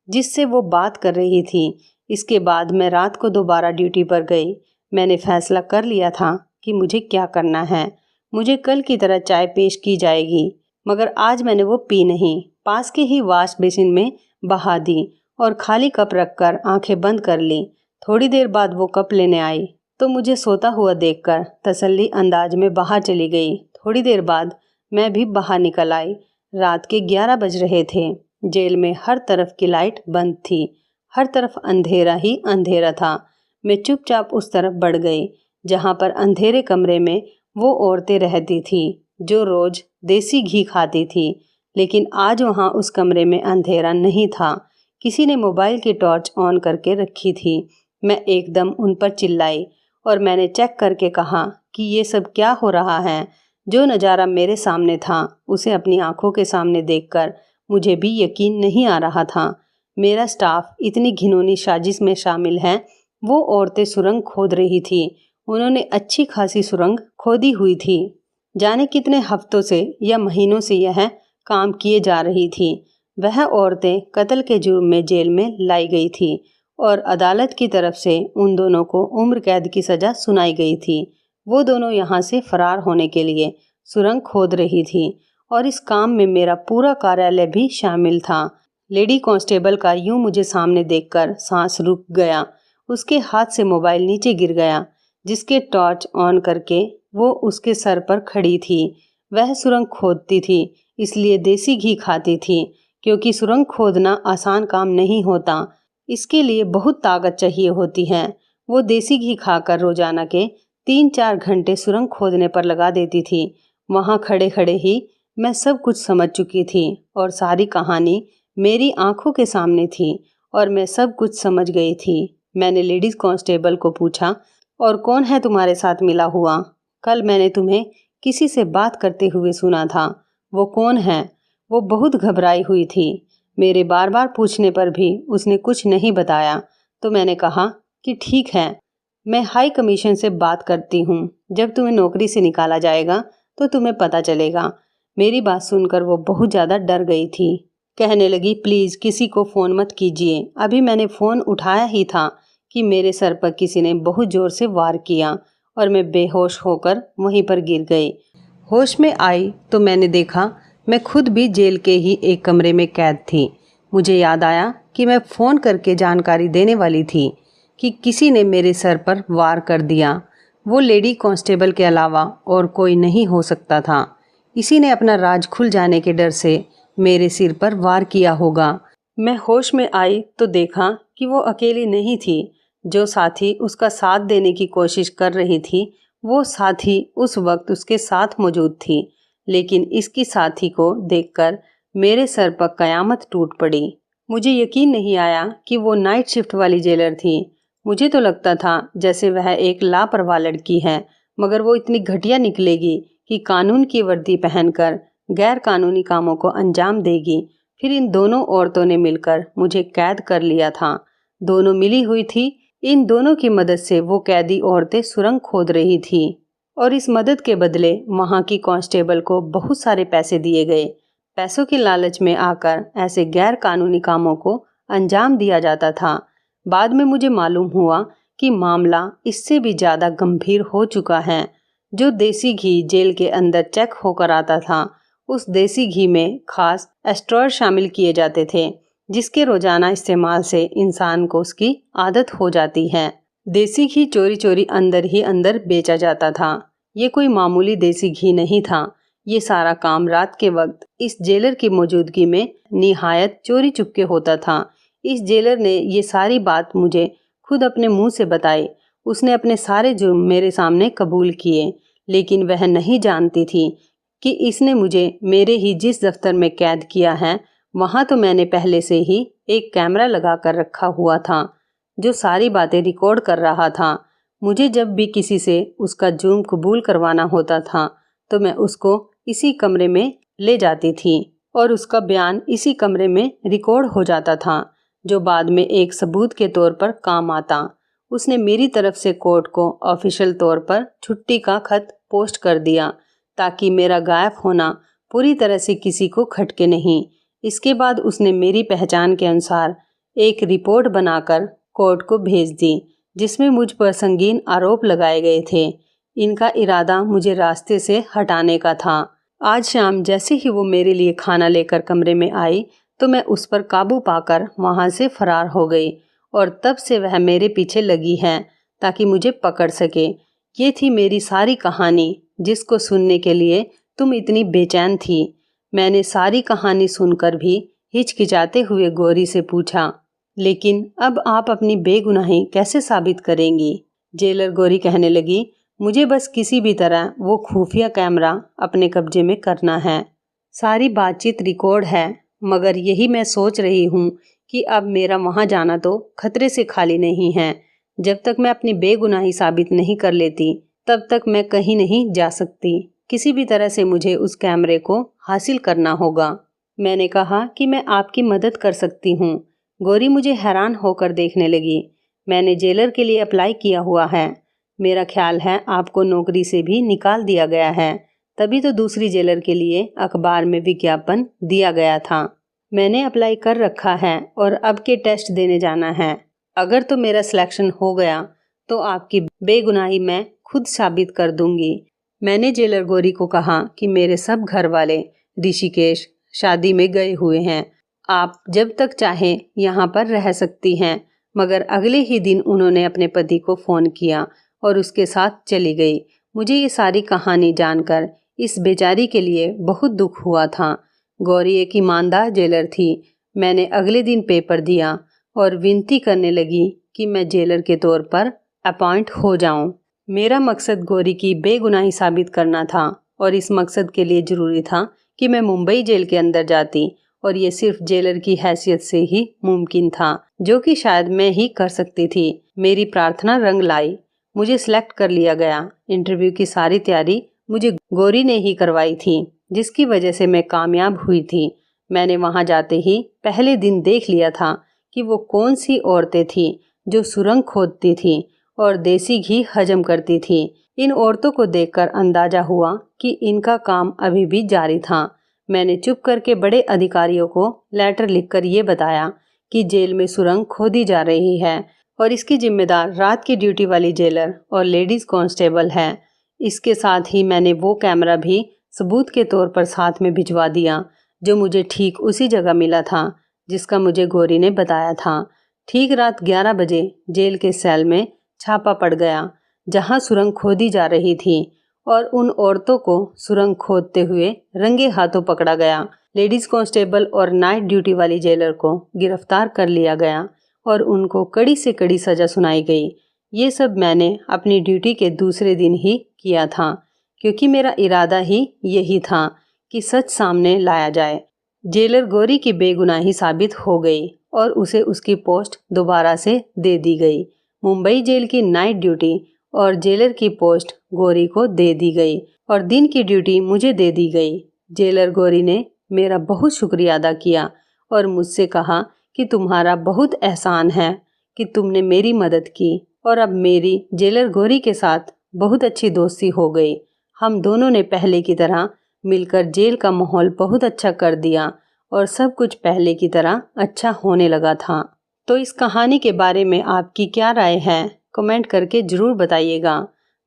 जिससे वो बात कर रही थी। इसके बाद मैं रात को दोबारा ड्यूटी पर गई। मैंने फैसला कर लिया था कि मुझे क्या करना है। मुझे कल की तरह चाय पेश की जाएगी, मगर आज मैंने वो पी नहीं। पास के ही वॉश बेसिन में बहा दी और खाली कप रखकर आंखें बंद कर ली। थोड़ी देर बाद वो कप लेने आई तो मुझे सोता हुआ देखकर तसल्ली अंदाज में बाहर चली गई। थोड़ी देर बाद मैं भी बाहर निकल आई। रात के 11 बज रहे थे। जेल में हर तरफ की लाइट बंद थी। हर तरफ अंधेरा ही अंधेरा था। मैं चुपचाप उस तरफ बढ़ गई जहाँ पर अंधेरे कमरे में वो औरतें रहती थी जो रोज देसी घी खाती थी। लेकिन आज वहाँ उस कमरे में अंधेरा नहीं था। किसी ने मोबाइल की टॉर्च ऑन करके रखी थी। मैं एकदम उन पर चिल्लाई और मैंने चेक करके कहा कि ये सब क्या हो रहा है। जो नज़ारा मेरे सामने था उसे अपनी आंखों के सामने देखकर मुझे भी यकीन नहीं आ रहा था। मेरा स्टाफ इतनी घिनौनी साजिश में शामिल है। वो औरतें सुरंग खोद रही थी। उन्होंने अच्छी खासी सुरंग खोदी हुई थी। जाने कितने हफ्तों से या महीनों से यह काम किए जा रही थी। वह औरतें कत्ल के जुर्म में जेल में लाई गई थी और अदालत की तरफ से उन दोनों को उम्र कैद की सज़ा सुनाई गई थी। वो दोनों यहाँ से फरार होने के लिए सुरंग खोद रही थी और इस काम में मेरा पूरा कार्यालय भी शामिल था। लेडी कांस्टेबल का यूं मुझे सामने देखकर सांस रुक गया। उसके हाथ से मोबाइल नीचे गिर गया जिसके टॉर्च ऑन करके वो उसके सर पर खड़ी थी। वह सुरंग खोदती थी, इसलिए देसी घी खाती थी, क्योंकि सुरंग खोदना आसान काम नहीं होता। इसके लिए बहुत ताकत चाहिए होती है। वो देसी घी खाकर रोजाना के 3-4 घंटे सुरंग खोदने पर लगा देती थी। वहाँ खड़े खड़े ही मैं सब कुछ समझ चुकी थी और सारी कहानी मेरी आंखों के सामने थी और मैं सब कुछ समझ गई थी। मैंने लेडीज कांस्टेबल को पूछा, और कौन है तुम्हारे साथ मिला हुआ? कल मैंने तुम्हें किसी से बात करते हुए सुना था। वो कौन है? वो बहुत घबराई हुई थी। मेरे बार बार पूछने पर भी उसने कुछ नहीं बताया तो मैंने कहा कि ठीक है, मैं हाई कमीशन से बात करती हूँ। जब तुम्हें नौकरी से निकाला जाएगा तो तुम्हें पता चलेगा। मेरी बात सुनकर वो बहुत ज़्यादा डर गई थी। कहने लगी, प्लीज़ किसी को फ़ोन मत कीजिए। अभी मैंने फ़ोन उठाया ही था कि मेरे सर पर किसी ने बहुत ज़ोर से वार किया और मैं बेहोश होकर वहीं पर गिर गई। होश में आई तो मैंने देखा मैं खुद भी जेल के ही एक कमरे में कैद थी। मुझे याद आया कि मैं फ़ोन करके जानकारी देने वाली थी कि किसी ने मेरे सर पर वार कर दिया। वो लेडी कांस्टेबल के अलावा और कोई नहीं हो सकता था। इसी ने अपना राज खुल जाने के डर से मेरे सिर पर वार किया होगा। मैं होश में आई तो देखा कि वो अकेली नहीं थी। जो साथी उसका साथ देने की कोशिश कर रही थी वो साथी उस वक्त उसके साथ मौजूद थी। लेकिन इसकी साथी को देखकर मेरे सर पर कयामत टूट पड़ी। मुझे यकीन नहीं आया कि वो नाइट शिफ्ट वाली जेलर थी। मुझे तो लगता था जैसे वह एक लापरवाह लड़की है, मगर वो इतनी घटिया निकलेगी कि कानून की वर्दी पहनकर गैर कानूनी कामों को अंजाम देगी। फिर इन दोनों औरतों ने मिलकर मुझे कैद कर लिया था। दोनों मिली हुई थी। इन दोनों की मदद से वो कैदी औरतें सुरंग खोद रही थी और इस मदद के बदले वहाँ की कांस्टेबल को बहुत सारे पैसे दिए गए। पैसों के लालच में आकर ऐसे गैर कानूनी कामों को अंजाम दिया जाता था। बाद में मुझे मालूम हुआ कि मामला इससे भी ज़्यादा गंभीर हो चुका है। जो देसी घी जेल के अंदर चेक होकर आता था, उस देसी घी में खास एस्ट्रॉयड शामिल किए जाते थे, जिसके रोजाना इस्तेमाल से इंसान को उसकी आदत हो जाती है। देसी घी चोरी चोरी अंदर ही अंदर बेचा जाता था। ये कोई मामूली देसी घी नहीं था। ये सारा काम रात के वक्त इस जेलर की मौजूदगी में निहायत चोरी चुपके होता था। इस जेलर ने ये सारी बात मुझे खुद अपने मुंह से बताई। उसने अपने सारे जुर्म मेरे सामने कबूल किए, लेकिन वह नहीं जानती थी कि इसने मुझे मेरे ही जिस दफ्तर में कैद किया है, वहाँ तो मैंने पहले से ही एक कैमरा लगा कर रखा हुआ था, जो सारी बातें रिकॉर्ड कर रहा था। मुझे जब भी किसी से उसका जुर्म कबूल करवाना होता था, तो मैं उसको इसी कमरे में ले जाती थी और उसका बयान इसी कमरे में रिकॉर्ड हो जाता था, जो बाद में एक सबूत के तौर पर काम आता। उसने मेरी तरफ से कोर्ट को ऑफिशियल तौर पर छुट्टी का खत पोस्ट कर दिया, ताकि मेरा गायब होना पूरी तरह से किसी को खटके नहीं। इसके बाद उसने मेरी पहचान के अनुसार एक रिपोर्ट बनाकर कोर्ट को भेज दी, जिसमें मुझ पर संगीन आरोप लगाए गए थे। इनका इरादा मुझे रास्ते से हटाने का था। आज शाम जैसे ही वो मेरे लिए खाना लेकर कमरे में आई, तो मैं उस पर काबू पाकर वहाँ से फरार हो गई और तब से वह मेरे पीछे लगी है ताकि मुझे पकड़ सके। ये थी मेरी सारी कहानी, जिसको सुनने के लिए तुम इतनी बेचैन थी। मैंने सारी कहानी सुनकर भी हिचकिचाते हुए गौरी से पूछा, लेकिन अब आप अपनी बेगुनाही कैसे साबित करेंगी? जेलर गौरी कहने लगी, मुझे बस किसी भी तरह वो खुफिया कैमरा अपने कब्जे में करना है। सारी बातचीत रिकॉर्ड है, मगर यही मैं सोच रही हूँ कि अब मेरा वहाँ जाना तो खतरे से खाली नहीं है। जब तक मैं अपनी बेगुनाही साबित नहीं कर लेती, तब तक मैं कहीं नहीं जा सकती। किसी भी तरह से मुझे उस कैमरे को हासिल करना होगा। मैंने कहा कि मैं आपकी मदद कर सकती हूँ। गौरी मुझे हैरान होकर देखने लगी। मैंने जेलर के लिए अप्लाई किया हुआ है। मेरा ख्याल है आपको नौकरी से भी निकाल दिया गया है, तभी तो दूसरी जेलर के लिए अखबार में विज्ञापन दिया गया था। मैंने अप्लाई कर रखा है और अब के टेस्ट देने जाना है। अगर तो मेरा सिलेक्शन हो गया तो आपकी बेगुनाही मैं खुद साबित कर दूंगी। मैंने जेलर गौरी को कहा कि मेरे सब घर वाले ऋषिकेश शादी में गए हुए हैं। आप जब तक चाहें यहाँ पर रह सकती हैं। मगर अगले ही दिन उन्होंने अपने पति को फ़ोन किया और उसके साथ चली गई। मुझे ये सारी कहानी जानकर इस बेचारी के लिए बहुत दुख हुआ था। गौरी एक ईमानदार जेलर थी। मैंने अगले दिन पेपर दिया और विनती करने लगी कि मैं जेलर के तौर पर अपॉइंट हो जाऊं। मेरा मकसद गौरी की बेगुनाही साबित करना था और इस मकसद के लिए ज़रूरी था कि मैं मुंबई जेल के अंदर जाती, और ये सिर्फ जेलर की हैसियत से ही मुमकिन था, जो कि शायद मैं ही कर सकती थी। मेरी प्रार्थना रंग लाई। मुझे सिलेक्ट कर लिया गया। इंटरव्यू की सारी तैयारी मुझे गौरी ने ही करवाई थी, जिसकी वजह से मैं कामयाब हुई थी। मैंने वहां जाते ही पहले दिन देख लिया था कि वो कौन सी औरतें थीं जो सुरंग खोदती थीं और देसी घी हजम करती थीं। इन औरतों को देखकर अंदाजा हुआ कि इनका काम अभी भी जारी था। मैंने चुप करके बड़े अधिकारियों को लेटर लिखकर ये बताया कि जेल में सुरंग खोदी जा रही है और इसकी जिम्मेदार रात की ड्यूटी वाली जेलर और लेडीज कांस्टेबल है। इसके साथ ही मैंने वो कैमरा भी सबूत के तौर पर साथ में भिजवा दिया, जो मुझे ठीक उसी जगह मिला था जिसका मुझे गौरी ने बताया था। ठीक रात 11 बजे जेल के सेल में छापा पड़ गया, जहां सुरंग खोदी जा रही थी, और उन औरतों को सुरंग खोदते हुए रंगे हाथों पकड़ा गया। लेडीज कांस्टेबल और नाइट ड्यूटी वाली जेलर को गिरफ्तार कर लिया गया और उनको कड़ी से कड़ी सजा सुनाई गई। ये सब मैंने अपनी ड्यूटी के दूसरे दिन ही किया था, क्योंकि मेरा इरादा ही यही था कि सच सामने लाया जाए। जेलर गौरी की बेगुनाही साबित हो गई और उसे उसकी पोस्ट दोबारा से दे दी गई। मुंबई जेल की नाइट ड्यूटी और जेलर की पोस्ट गौरी को दे दी गई और दिन की ड्यूटी मुझे दे दी गई। जेलर गौरी ने मेरा बहुत शुक्रिया अदा किया और मुझसे कहा कि तुम्हारा बहुत एहसान है कि तुमने मेरी मदद की, और अब मेरी जेलर गौरी के साथ बहुत अच्छी दोस्ती हो गई। हम दोनों ने पहले की तरह मिलकर जेल का माहौल बहुत अच्छा कर दिया और सब कुछ पहले की तरह अच्छा होने लगा था। तो इस कहानी के बारे में आपकी क्या राय है, कमेंट करके ज़रूर बताइएगा।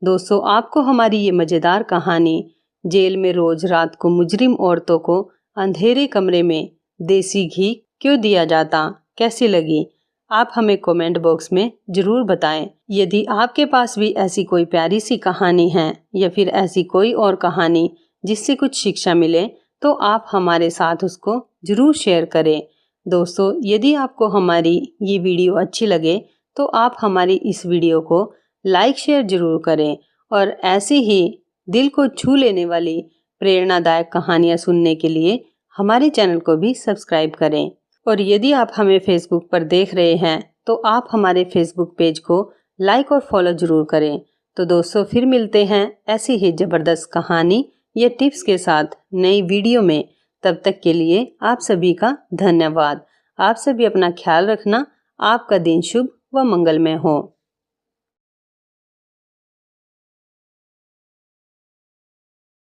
दोस्तों, आपको हमारी ये मज़ेदार कहानी जेल में रोज़ रात को मुजरिम औरतों को अंधेरे कमरे में देसी घी क्यों दिया जाता कैसी लगी, आप हमें कमेंट बॉक्स में ज़रूर बताएं। यदि आपके पास भी ऐसी कोई प्यारी सी कहानी है या फिर ऐसी कोई और कहानी जिससे कुछ शिक्षा मिले तो आप हमारे साथ उसको ज़रूर शेयर करें। दोस्तों, यदि आपको हमारी ये वीडियो अच्छी लगे तो आप हमारी इस वीडियो को लाइक शेयर ज़रूर करें और ऐसी ही दिल को छू लेने वाली प्रेरणादायक कहानियाँ सुनने के लिए हमारे चैनल को भी सब्सक्राइब करें। और यदि आप हमें फेसबुक पर देख रहे हैं तो आप हमारे फेसबुक पेज को लाइक और फॉलो ज़रूर करें। तो दोस्तों, फिर मिलते हैं ऐसी ही ज़बरदस्त कहानी या टिप्स के साथ नई वीडियो में। तब तक के लिए आप सभी का धन्यवाद। आप सभी अपना ख्याल रखना। आपका दिन शुभ व मंगलमय हो।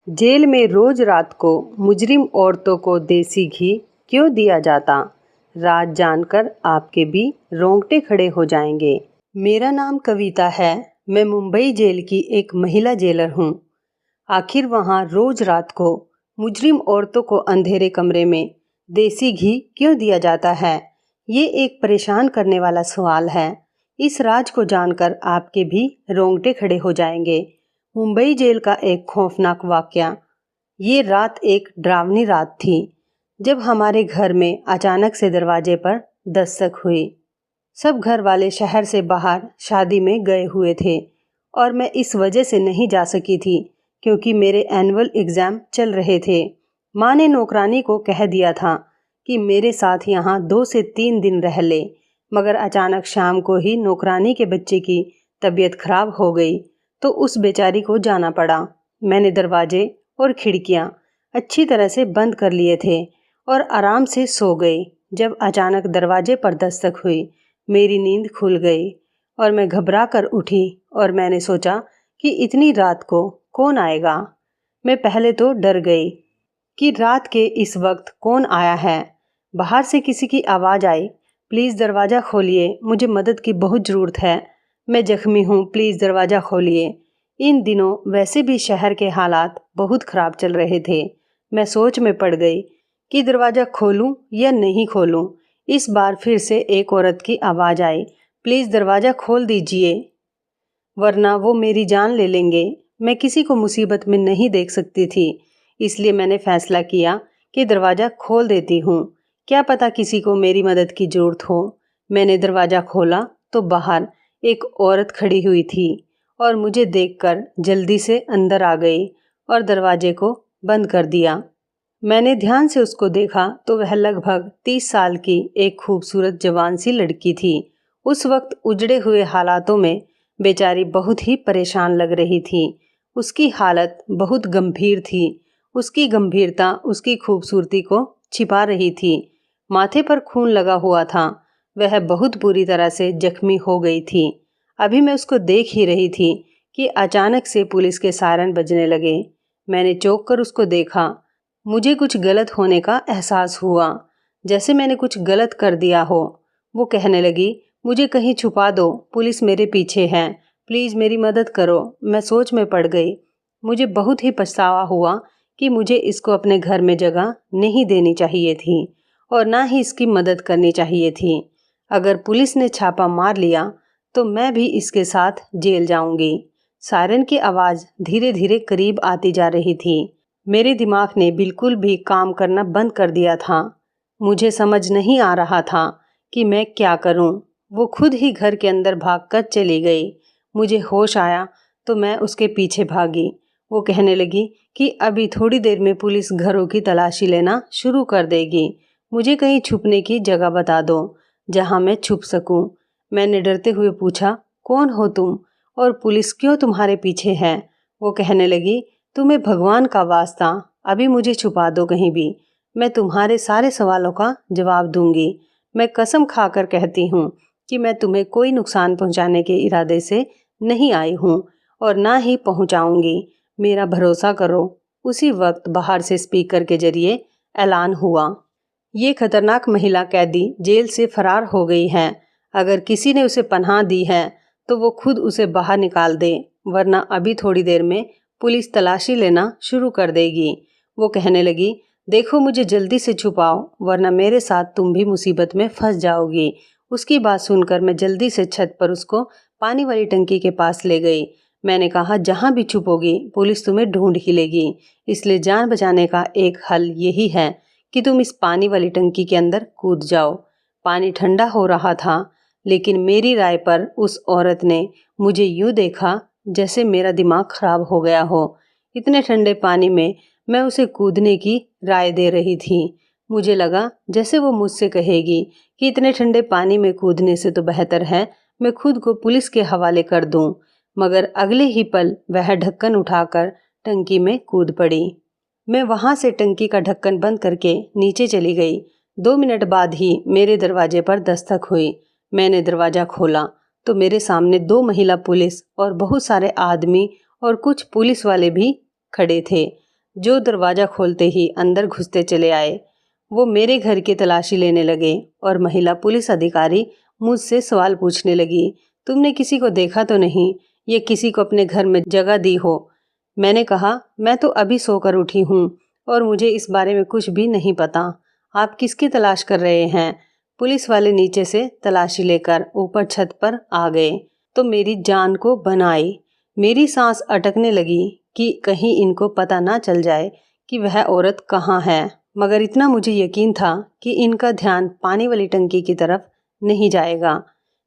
जेल में रोज रात को मुजरिम औरतों को देसी घी क्यों दिया जाता, राज जानकर आपके भी रोंगटे खड़े हो जाएंगे। मेरा नाम कविता है। मैं मुंबई जेल की एक महिला जेलर हूँ। आखिर वहाँ रोज रात को मुजरिम औरतों को अंधेरे कमरे में देसी घी क्यों दिया जाता है, ये एक परेशान करने वाला सवाल है। इस राज को जानकर आपके भी रोंगटे खड़े हो जाएंगे। मुंबई जेल का एक खौफनाक वाकया। ये रात एक डरावनी रात थी जब हमारे घर में अचानक से दरवाजे पर दस्तक हुई। सब घर वाले शहर से बाहर शादी में गए हुए थे और मैं इस वजह से नहीं जा सकी थी क्योंकि मेरे एनुअल एग्ज़ाम चल रहे थे। माँ ने नौकरानी को कह दिया था कि मेरे साथ यहाँ 2 से 3 दिन रह ले, मगर अचानक शाम को ही नौकरानी के बच्चे की तबीयत खराब हो गई तो उस बेचारी को जाना पड़ा। मैंने दरवाजे और खिड़कियाँ अच्छी तरह से बंद कर लिए थे और आराम से सो गई। जब अचानक दरवाजे पर दस्तक हुई, मेरी नींद खुल गई और मैं घबरा कर उठी और मैंने सोचा कि इतनी रात को कौन आएगा। मैं पहले तो डर गई कि रात के इस वक्त कौन आया है। बाहर से किसी की आवाज़ आई, प्लीज़ दरवाज़ा खोलिए, मुझे मदद की बहुत ज़रूरत है, मैं ज़ख्मी हूँ, प्लीज़ दरवाज़ा खोलिए। इन दिनों वैसे भी शहर के हालात बहुत ख़राब चल रहे थे। मैं सोच में पड़ गई कि दरवाज़ा खोलूं या नहीं खोलूं। इस बार फिर से एक औरत की आवाज़ आई, प्लीज़ दरवाज़ा खोल दीजिए वरना वो मेरी जान ले लेंगे। मैं किसी को मुसीबत में नहीं देख सकती थी, इसलिए मैंने फ़ैसला किया कि दरवाज़ा खोल देती हूँ, क्या पता किसी को मेरी मदद की ज़रूरत हो। मैंने दरवाज़ा खोला तो बाहर एक औरत खड़ी हुई थी और मुझे देखकर जल्दी से अंदर आ गई और दरवाजे को बंद कर दिया। मैंने ध्यान से उसको देखा तो वह लगभग 30 साल की एक खूबसूरत जवान सी लड़की थी। उस वक्त उजड़े हुए हालातों में बेचारी बहुत ही परेशान लग रही थी। उसकी हालत बहुत गंभीर थी। उसकी गंभीरता उसकी खूबसूरती को छिपा रही थी। माथे पर खून लगा हुआ था। वह बहुत बुरी तरह से जख्मी हो गई थी। अभी मैं उसको देख ही रही थी कि अचानक से पुलिस के सायरन बजने लगे। मैंने चौंक कर उसको देखा। मुझे कुछ गलत होने का एहसास हुआ, जैसे मैंने कुछ गलत कर दिया हो। वो कहने लगी, मुझे कहीं छुपा दो, पुलिस मेरे पीछे है, प्लीज़ मेरी मदद करो। मैं सोच में पड़ गई। मुझे बहुत ही पछतावा हुआ कि मुझे इसको अपने घर में जगह नहीं देनी चाहिए थी और ना ही इसकी मदद करनी चाहिए थी। अगर पुलिस ने छापा मार लिया तो मैं भी इसके साथ जेल जाऊंगी। सायरन की आवाज़ धीरे धीरे करीब आती जा रही थी। मेरे दिमाग ने बिल्कुल भी काम करना बंद कर दिया था। मुझे समझ नहीं आ रहा था कि मैं क्या करूं। वो खुद ही घर के अंदर भागकर चली गई। मुझे होश आया तो मैं उसके पीछे भागी। वो कहने लगी कि अभी थोड़ी देर में पुलिस घरों की तलाशी लेना शुरू कर देगी। मुझे कहीं छुपने की जगह बता दो जहां मैं छुप सकूं। मैंने डरते हुए पूछा, कौन हो तुम और पुलिस क्यों तुम्हारे पीछे है? वो कहने लगी, तुम्हें भगवान का वास्ता, अभी मुझे छुपा दो कहीं भी, मैं तुम्हारे सारे सवालों का जवाब दूंगी। मैं कसम खाकर कहती हूँ कि मैं तुम्हें कोई नुकसान पहुँचाने के इरादे से नहीं आई हूँ और ना ही पहुंचाऊंगी। मेरा भरोसा करो। उसी वक्त बाहर से स्पीकर के जरिए ऐलान हुआ, ये खतरनाक महिला कैदी जेल से फरार हो गई है। अगर किसी ने उसे पनाह दी है तो वो खुद उसे बाहर निकाल दे, वरना अभी थोड़ी देर में पुलिस तलाशी लेना शुरू कर देगी। वो कहने लगी, देखो मुझे जल्दी से छुपाओ, वरना मेरे साथ तुम भी मुसीबत में फंस जाओगी। उसकी बात सुनकर मैं जल्दी से छत पर उसको पानी वाली टंकी के पास ले गई। मैंने कहा, जहाँ भी छुपोगी पुलिस तुम्हें ढूंढ ही लेगी, इसलिए जान बचाने का एक हल यही है कि तुम इस पानी वाली टंकी के अंदर कूद जाओ। पानी ठंडा हो रहा था, लेकिन मेरी राय पर उस औरत ने मुझे यूं देखा जैसे मेरा दिमाग खराब हो गया हो। इतने ठंडे पानी में मैं उसे कूदने की राय दे रही थी। मुझे लगा जैसे वो मुझसे कहेगी कि इतने ठंडे पानी में कूदने से तो बेहतर है मैं खुद को पुलिस के हवाले कर दूं। मगर अगले ही पल वह ढक्कन उठाकर टंकी में कूद पड़ी। मैं वहां से टंकी का ढक्कन बंद करके नीचे चली गई। 2 मिनट बाद ही मेरे दरवाजे पर दस्तक हुई। मैंने दरवाजा खोला तो मेरे सामने 2 महिला पुलिस और बहुत सारे आदमी और कुछ पुलिस वाले भी खड़े थे, जो दरवाजा खोलते ही अंदर घुसते चले आए। वो मेरे घर की तलाशी लेने लगे और महिला पुलिस अधिकारी मुझसे सवाल पूछने लगी, तुमने किसी को देखा तो नहीं, ये किसी को अपने घर में जगह दी हो? मैंने कहा, मैं तो अभी सोकर उठी हूँ और मुझे इस बारे में कुछ भी नहीं पता। आप किसकी तलाश कर रहे हैं? पुलिस वाले नीचे से तलाशी लेकर ऊपर छत पर आ गए तो मेरी जान को बनाई। मेरी सांस अटकने लगी कि कहीं इनको पता ना चल जाए कि वह औरत कहाँ है। मगर इतना मुझे यकीन था कि इनका ध्यान पानी वाली टंकी की तरफ नहीं जाएगा।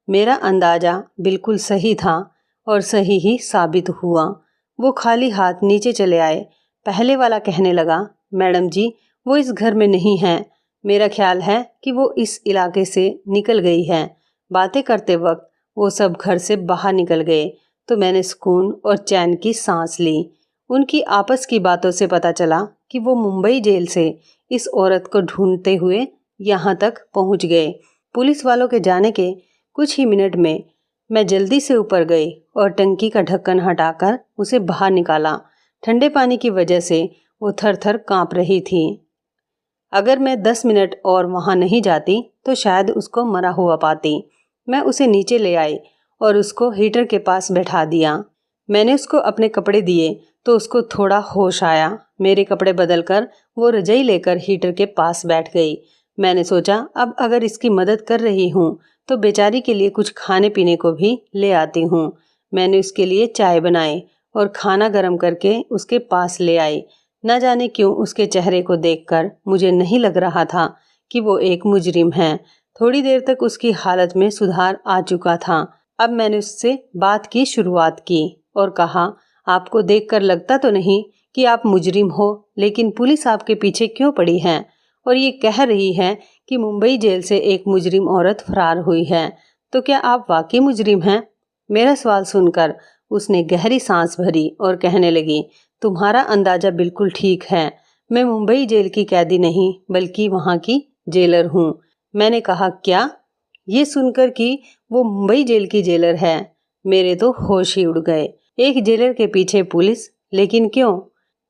मेरा अंदाजा बिल्कुल सही था और सही ही साबित हुआ। वो खाली हाथ नीचे चले आए। पहले वाला कहने लगा, मैडम जी वो इस घर में नहीं है, मेरा ख्याल है कि वो इस इलाके से निकल गई है। बातें करते वक्त वो सब घर से बाहर निकल गए तो मैंने सुकून और चैन की सांस ली। उनकी आपस की बातों से पता चला कि वो मुंबई जेल से इस औरत को ढूंढते हुए यहाँ तक पहुँच गए। पुलिस वालों के जाने के कुछ ही मिनट में मैं जल्दी से ऊपर गई और टंकी का ढक्कन हटाकर उसे बाहर निकाला। ठंडे पानी की वजह से वो थर थर काँप रही थी। अगर मैं 10 मिनट और वहाँ नहीं जाती तो शायद उसको मरा हुआ पाती। मैं उसे नीचे ले आई और उसको हीटर के पास बैठा दिया। मैंने उसको अपने कपड़े दिए तो उसको थोड़ा होश आया। मेरे कपड़े बदलकर वो रजाई लेकर हीटर के पास बैठ गई। मैंने सोचा, अब अगर इसकी मदद कर रही हूँ तो बेचारी के लिए कुछ खाने पीने को भी ले आती हूँ। मैंने उसके लिए चाय बनाई और खाना गर्म करके उसके पास ले आई। न जाने क्यों उसके चेहरे को देखकर मुझे नहीं लग रहा था कि वो एक मुजरिम है। थोड़ी देर तक उसकी हालत में सुधार आ चुका था। अब मैंने उससे बात की शुरुआत की और कहा, आपको देखकर लगता तो नहीं कि आप मुजरिम हो, लेकिन पुलिस आपके पीछे क्यों पड़ी है और ये कह रही है कि मुंबई जेल से एक मुजरिम औरत फरार हुई है, तो क्या आप वाकई मुजरिम हैं? मेरा सवाल सुनकर उसने गहरी सांस भरी और कहने लगी, तुम्हारा अंदाजा बिल्कुल ठीक है। मैं मुंबई जेल की कैदी नहीं बल्कि वहाँ की जेलर हूँ। मैंने कहा, क्या? ये सुनकर कि वो मुंबई जेल की जेलर है, मेरे तो होश ही उड़ गए। एक जेलर के पीछे पुलिस, लेकिन क्यों?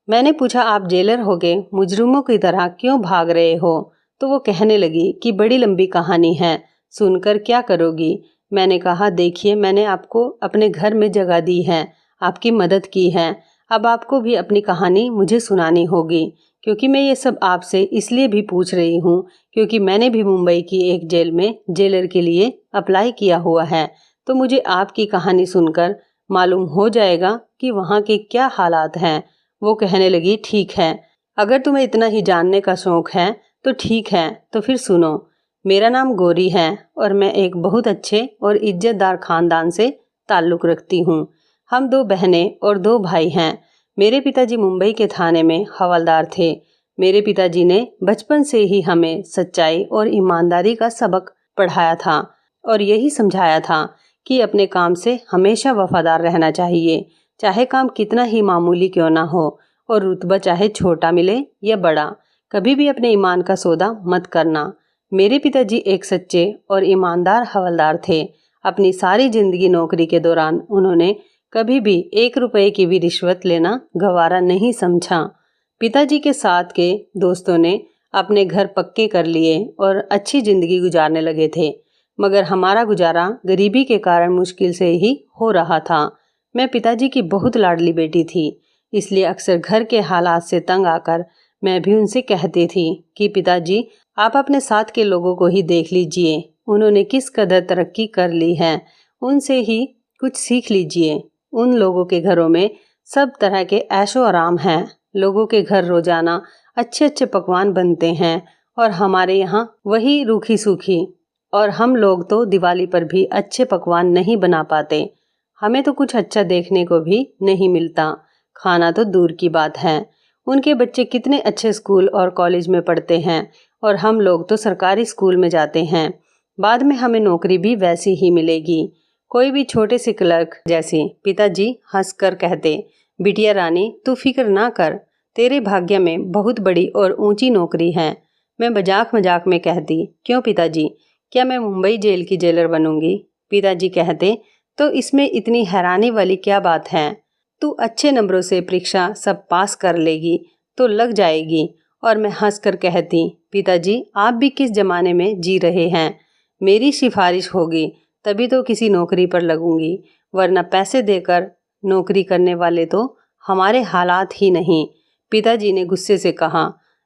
मैंने पूछा, आप जेलर होके मुजरिमों की तरह क्यों भाग रहे हो? तो वो कहने लगी कि बड़ी लंबी कहानी है, सुनकर क्या करोगी? मैंने कहा, देखिए मैंने आपको अपने घर में जगह दी है, आपकी मदद की है, अब आपको भी अपनी कहानी मुझे सुनानी होगी, क्योंकि मैं ये सब आपसे इसलिए भी पूछ रही हूँ क्योंकि मैंने भी मुंबई की एक जेल में जेलर के लिए अप्लाई किया हुआ है। तो मुझे आपकी कहानी सुनकर मालूम हो जाएगा कि वहाँ के क्या हालात हैं। वो कहने लगी, ठीक है, अगर तुम्हें इतना ही जानने का शौक है तो ठीक है, तो फिर सुनो। मेरा नाम गौरी है और मैं एक बहुत अच्छे और इज्जतदार खानदान से ताल्लुक़ रखती हूँ। हम 2 बहनें और 2 भाई हैं। मेरे पिताजी मुंबई के थाने में हवलदार थे। मेरे पिताजी ने बचपन से ही हमें सच्चाई और ईमानदारी का सबक पढ़ाया था और यही समझाया था कि अपने काम से हमेशा वफादार रहना चाहिए, चाहे काम कितना ही मामूली क्यों ना हो और रुतबा चाहे छोटा मिले या बड़ा। कभी भी अपने ईमान का सौदा मत करना। मेरे पिताजी एक सच्चे और ईमानदार हवलदार थे। अपनी सारी जिंदगी नौकरी के दौरान उन्होंने कभी भी 1 रुपए की भी रिश्वत लेना गवारा नहीं समझा। पिताजी के साथ के दोस्तों ने अपने घर पक्के कर लिए और अच्छी जिंदगी गुजारने लगे थे, मगर हमारा गुजारा गरीबी के कारण मुश्किल से ही हो रहा था। मैं पिताजी की बहुत लाडली बेटी थी, इसलिए अक्सर घर के हालात से तंग आकर मैं भी उनसे कहती थी कि पिताजी, आप अपने साथ के लोगों को ही देख लीजिए, उन्होंने किस कदर तरक्की कर ली है, उनसे ही कुछ सीख लीजिए। उन लोगों के घरों में सब तरह के ऐशो आराम हैं, लोगों के घर रोजाना अच्छे अच्छे पकवान बनते हैं और हमारे यहाँ वही रूखी सूखी, और हम लोग तो दिवाली पर भी अच्छे पकवान नहीं बना पाते। हमें तो कुछ अच्छा देखने को भी नहीं मिलता, खाना तो दूर की बात है। उनके बच्चे कितने अच्छे स्कूल और कॉलेज में पढ़ते हैं और हम लोग तो सरकारी स्कूल में जाते हैं। बाद में हमें नौकरी भी वैसी ही मिलेगी, कोई भी छोटे से क्लर्क जैसी। पिताजी हंसकर कहते, बिटिया रानी, तू फिक्र ना कर, तेरे भाग्य में बहुत बड़ी और ऊंची नौकरी है। मैं मजाक मजाक में कहती, क्यों पिताजी, क्या मैं मुंबई जेल की जेलर बनूंगी? पिताजी कहते, तो इसमें इतनी हैरानी वाली क्या बात है? तू अच्छे नंबरों से परीक्षा सब पास कर लेगी तो लग जाएगी। और मैं हंसकर कहती, पिताजी, आप भी किस जमाने में जी रहे हैं? मेरी सिफारिश होगी तभी तो किसी नौकरी पर लगूंगी, वरना पैसे देकर नौकरी करने वाले तो हमारे हालात ही नहीं। पिताजी ने गुस्से से कहा,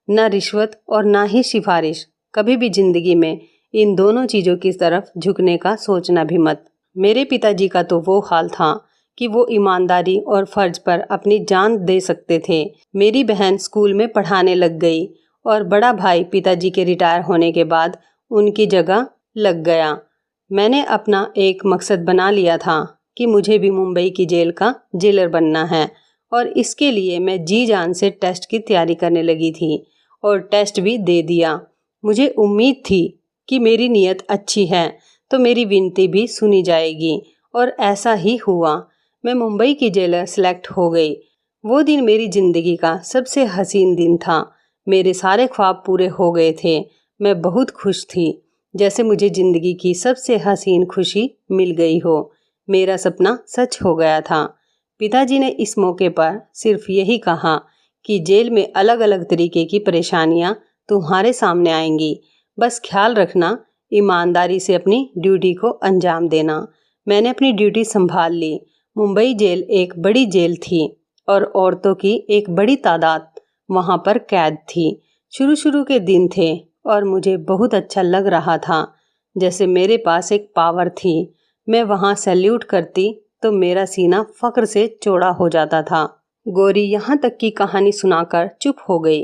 ना रिश्वत और ना ही सिफारिश, कभी भी जिंदगी में इन दोनों चीज़ों की तरफ झुकने का सोचना भी मत। मेरे पिताजी का तो वो हाल था कि वो ईमानदारी और फर्ज पर अपनी जान दे सकते थे। मेरी बहन स्कूल में पढ़ाने लग गई और बड़ा भाई पिताजी के रिटायर होने के बाद उनकी जगह लग गया। मैंने अपना एक मकसद बना लिया था कि मुझे भी मुंबई की जेल का जेलर बनना है, और इसके लिए मैं जी जान से टेस्ट की तैयारी करने लगी थी और टेस्ट भी दे दिया। मुझे उम्मीद थी कि मेरी नीयत अच्छी है तो मेरी विनती भी सुनी जाएगी, और ऐसा ही हुआ। मैं मुंबई की जेलर सेलेक्ट हो गई। वो दिन मेरी ज़िंदगी का सबसे हसीन दिन था। मेरे सारे ख्वाब पूरे हो गए थे। मैं बहुत खुश थी, जैसे मुझे ज़िंदगी की सबसे हसीन खुशी मिल गई हो। मेरा सपना सच हो गया था। पिताजी ने इस मौके पर सिर्फ यही कहा कि जेल में अलग अलग तरीके की परेशानियां तुम्हारे सामने आएंगी, बस ख्याल रखना, ईमानदारी से अपनी ड्यूटी को अंजाम देना। मैंने अपनी ड्यूटी संभाल ली। मुंबई जेल एक बड़ी जेल थी और औरतों की एक बड़ी तादाद वहाँ पर कैद थी। शुरू शुरू के दिन थे और मुझे बहुत अच्छा लग रहा था, जैसे मेरे पास एक पावर थी। मैं वहाँ सैल्यूट करती तो मेरा सीना फक्र से चौड़ा हो जाता था। गौरी यहाँ तक की कहानी सुनाकर चुप हो गई।